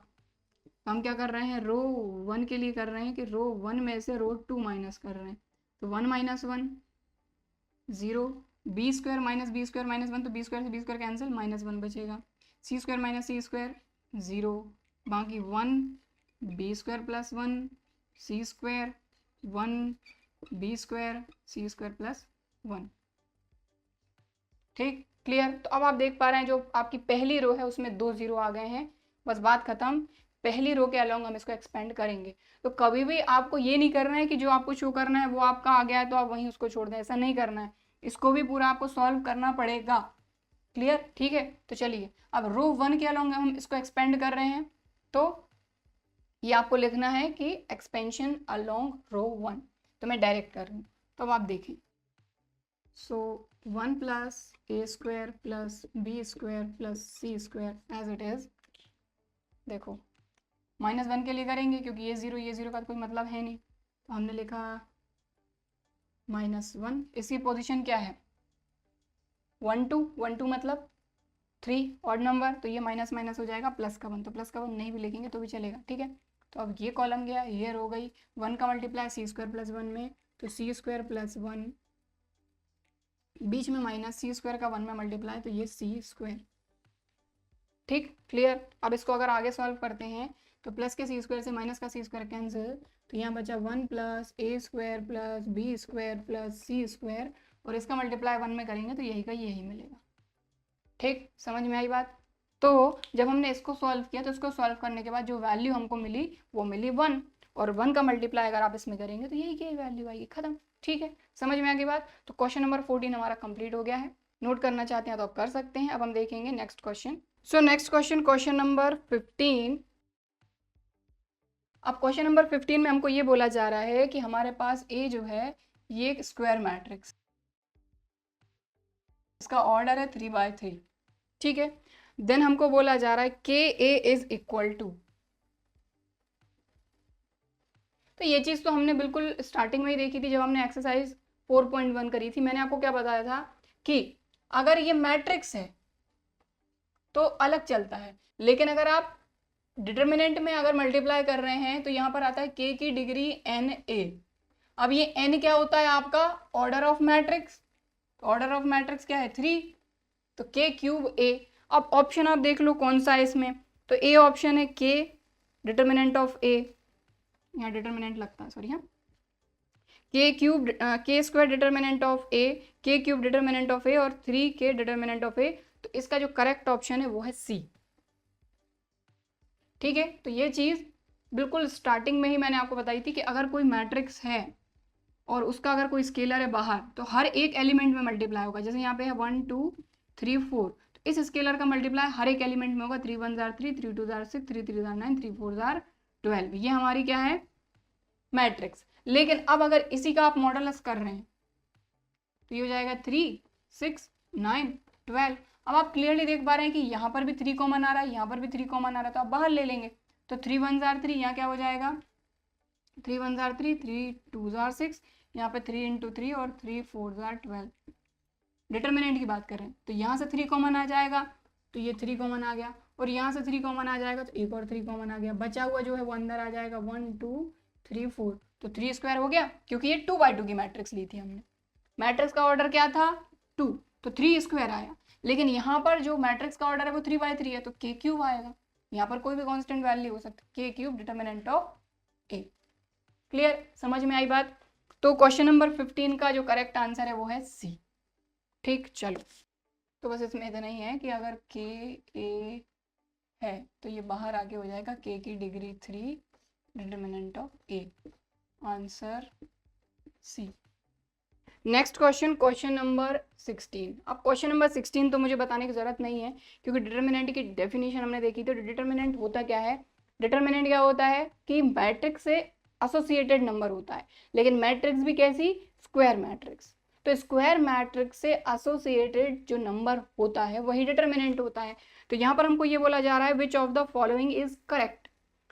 हम क्या कर रहे हैं, रो 1 के लिए कर रहे हैं कि रो 1 में से रो 2 माइनस कर रहे हैं, तो 1 minus 1 0, b square minus B square minus 1, तो बी स्क्वायर से बी स्क्वायर कैंसिल, माइनस 1 बचेगा। C square minus c square 0, बाकी 1 b square plus 1 c square 1 b square c square plus 1। ठीक, क्लियर? तो अब आप देख पा रहे हैं जो आपकी पहली रो है उसमें 2 0 आ गए हैं, बस बात खत्म। पहली रो के अलोंग हम इसको एक्सपेंड करेंगे। तो कभी भी आपको ये नहीं करना है कि जो आपको शो करना है वो आपका आ गया है तो आप वहीं उसको छोड़ दें, ऐसा नहीं करना है, इसको भी पूरा आपको सॉल्व करना पड़ेगा। क्लियर? ठीक है, तो चलिए अब रो 1 के अलोंग हम इसको एक्सपेंड कर रहे हैं, तो ये आपको लिखना है कि एक्सपेंशन अलोंग रो 1, तो मैं डायरेक्ट कर रही हूँ, तो अब आप देखें। So 1 plus A square plus B square plus C square as it is. देखो -1 के लिए करेंगे क्योंकि ये 0 का कोई मतलब है नहीं, तो हमने लिखा -1। इसकी पोजीशन क्या है, 1 2, 1 2 मतलब 3 ऑड नंबर, तो ये माइनस माइनस हो जाएगा प्लस का 1, तो प्लस का 1 नहीं भी लिखेंगे तो भी चलेगा। ठीक है, तो अब ये कॉलम गया, ये रो गई, 1 का मल्टीप्लाई सी स्क्वायर प्लस 1 में, तो सी स्क्वायर प्लस 1, बीच में माइनस सी स्क्वायर का 1 में मल्टीप्लाई, तो ये सी स्क्वायर। ठीक, क्लियर? अब इसको अगर आगे सॉल्व करते हैं तो प्लस के सी स्क्वायर से माइनस का सी स्क्वायर कैंसिल, तो यहाँ बचा 1 प्लस ए square plus B square plus सी स्क्वायर, और इसका मल्टीप्लाई 1 में करेंगे तो यही का यही मिलेगा। ठीक, समझ में आई बात? तो जब हमने इसको सॉल्व किया तो इसको सॉल्व करने के बाद जो वैल्यू हमको मिली वो मिली 1, और 1 का मल्टीप्लाई अगर आप इसमें करेंगे तो यही की वैल्यू आएगी, खत्म। ठीक है, समझ में आ गई बात? तो क्वेश्चन नंबर 14 हमारा कंप्लीट हो गया है। नोट करना चाहते हैं तो आप कर सकते हैं। अब हम देखेंगे next question. So next question, question number 15। अब क्वेश्चन नंबर 15 में हमको ये बोला जा रहा है कि हमारे पास ए जो है ये एक स्क्वायर मैट्रिक्स, इसका ऑर्डर है 3/3। ठीक है, देन हमको बोला जा रहा है के ए इज इक्वल टू, तो ये चीज तो हमने बिल्कुल स्टार्टिंग में ही देखी थी जब हमने एक्सरसाइज 4.1 करी थी। मैंने आपको क्या बताया था कि अगर ये मैट्रिक्स है तो अलग चलता है, लेकिन अगर आप डिटर्मिनेंट में अगर मल्टीप्लाई कर रहे हैं तो यहाँ पर आता है k की डिग्री n a। अब ये n क्या होता है आपका, order of matrix, order of matrix क्या है 3, तो k क्यूब a। अब ऑप्शन आप देख लो कौन सा है इसमें, तो ए ऑप्शन है के डिटर्मिनेंट ऑफ ए, यहाँ डिटर्मिनेंट लगता है सॉरी, हाँ, के क्यूब के स्क्वायर डिटर्मिनेंट ऑफ ए, के क्यूब डिटर्मिनेंट ऑफ ए और 3k डिटर्मिनेंट ऑफ ए। तो इसका जो करेक्ट ऑप्शन है वो है सी। ठीक है, तो ये चीज़ बिल्कुल स्टार्टिंग में ही मैंने आपको बताई थी कि अगर कोई मैट्रिक्स है और उसका अगर कोई स्केलर है बाहर तो हर एक एलिमेंट में मल्टीप्लाई होगा। जैसे यहाँ पे है 1 2 3 4, तो इस स्केलर का मल्टीप्लाई हर एक एलिमेंट में होगा। 3 1 जार 3, 3 2 जार 6, 3 3 जार 9, 3 4 जार 12। ये हमारी क्या है, मैट्रिक्स। लेकिन अब अगर इसी का आप मॉडुलस कर रहे हैं तो ये हो जाएगा 3 6 9 12। अब आप क्लियरली देख पा रहे हैं कि यहाँ पर भी 3 कॉमन आ रहा है, यहाँ पर भी 3 कॉमन आ रहा है, तो आप बाहर ले लेंगे। तो 3 1 जार 3, यहाँ क्या हो जाएगा 3 1 जार 3, 3 2 जार 6, यहाँ पे 3 इंटू 3 और 3 4 जार 12। डिटर्मिनेंट की बात करें तो यहाँ से 3 कॉमन आ जाएगा, तो ये 3 कॉमन आ गया, और यहाँ से 3 कॉमन आ जाएगा तो एक और 3 कॉमन आ गया। बचा हुआ जो है वो अंदर आ जाएगा 1 2 3 4, तो 3 स्क्वायर हो गया, क्योंकि ये 2x2 की मैट्रिक्स ली थी हमने। मैट्रिक्स का ऑर्डर क्या था 2, तो 3 स्क्वायर आया। लेकिन यहाँ पर जो मैट्रिक्स का ऑर्डर है वो 3x3 है, तो k क्यूब आएगा। यहाँ पर कोई भी कांस्टेंट वैल्यू हो सकती है, k cube determinant of a। Clear, समझ में आई बात? तो क्वेश्चन नंबर 15 का जो करेक्ट आंसर है वो है सी। ठीक, चलो, तो बस इसमें इतना ही है कि अगर k a है तो ये बाहर आके हो जाएगा k की degree 3 determinant of a। Answer c. Next question, question number 16। अब क्वेश्चन नंबर 16 तो मुझे बताने की जरूरत नहीं है, क्योंकि डिटर्मिनेंट की डेफिनेशन हमने देखी। तो डिटर्मिनेंट होता क्या है, डिटर्मिनेंट क्या होता है कि मैट्रिक्स से एसोसिएटेड नंबर होता है। लेकिन मैट्रिक्स भी कैसी, स्क्वायर मैट्रिक्स। तो स्क्वायर मैट्रिक्स से एसोसिएटेड जो नंबर होता है वही डिटर्मिनेंट होता है। तो यहाँ पर हमको ये बोला जा रहा है which of the following is correct.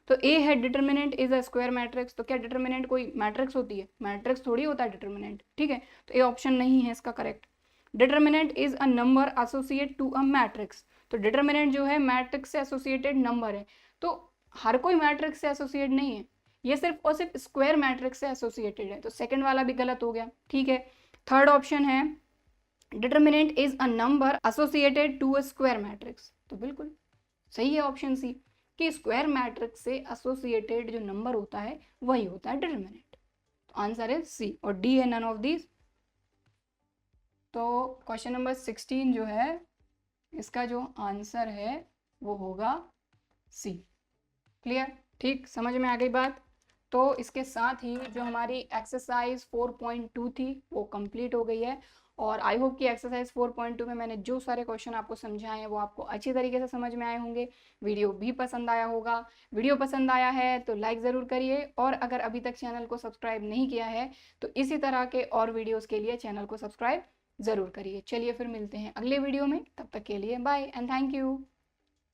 तो ए है determinant is a square matrix. तो क्या डिटर्मिनेंट कोई मैट्रिक्स होती है, मैट्रिक्स थोड़ी होता है डिटर्मिनेंट। ठीक है, तो ए ऑप्शन नहीं है इसका correct. Determinant is a number associate to a matrix. तो डिटर्मिनेंट जो है मैट्रिक्स से एसोसिएटेड नंबर है, तो हर कोई मैट्रिक्स से एसोसिएट नहीं है, ये सिर्फ और सिर्फ स्क्वायर मैट्रिक्स से एसोसिएटेड है। तो सेकेंड वाला भी गलत हो गया। ठीक है, थर्ड ऑप्शन है determinant is a number associated to a square matrix. तो बिल्कुल सही है ऑप्शन सी, कि स्क्वायर मैट्रिक्स से एसोसिएटेड जो नंबर होता है वही होता है डिटर्मिनेंट। तो आंसर है सी, और डी है नन ऑफ दीज। तो क्वेश्चन नंबर 16 जो है इसका जो आंसर है वो होगा सी। क्लियर, ठीक, समझ में आ गई बात? तो इसके साथ ही जो हमारी एक्सरसाइज 4.2 थी वो कंप्लीट हो गई है। और आई होप कि एक्सरसाइज 4.2 में मैंने जो सारे क्वेश्चन आपको समझाए हैं वो आपको अच्छी तरीके से समझ में आए होंगे। वीडियो भी पसंद आया होगा। वीडियो पसंद आया है तो लाइक ज़रूर करिए, और अगर अभी तक चैनल को सब्सक्राइब नहीं किया है तो इसी तरह के और वीडियोज़ के लिए चैनल को सब्सक्राइब ज़रूर करिए। चलिए फिर मिलते हैं अगले वीडियो में, तब तक के लिए बाय एंड थैंक यू।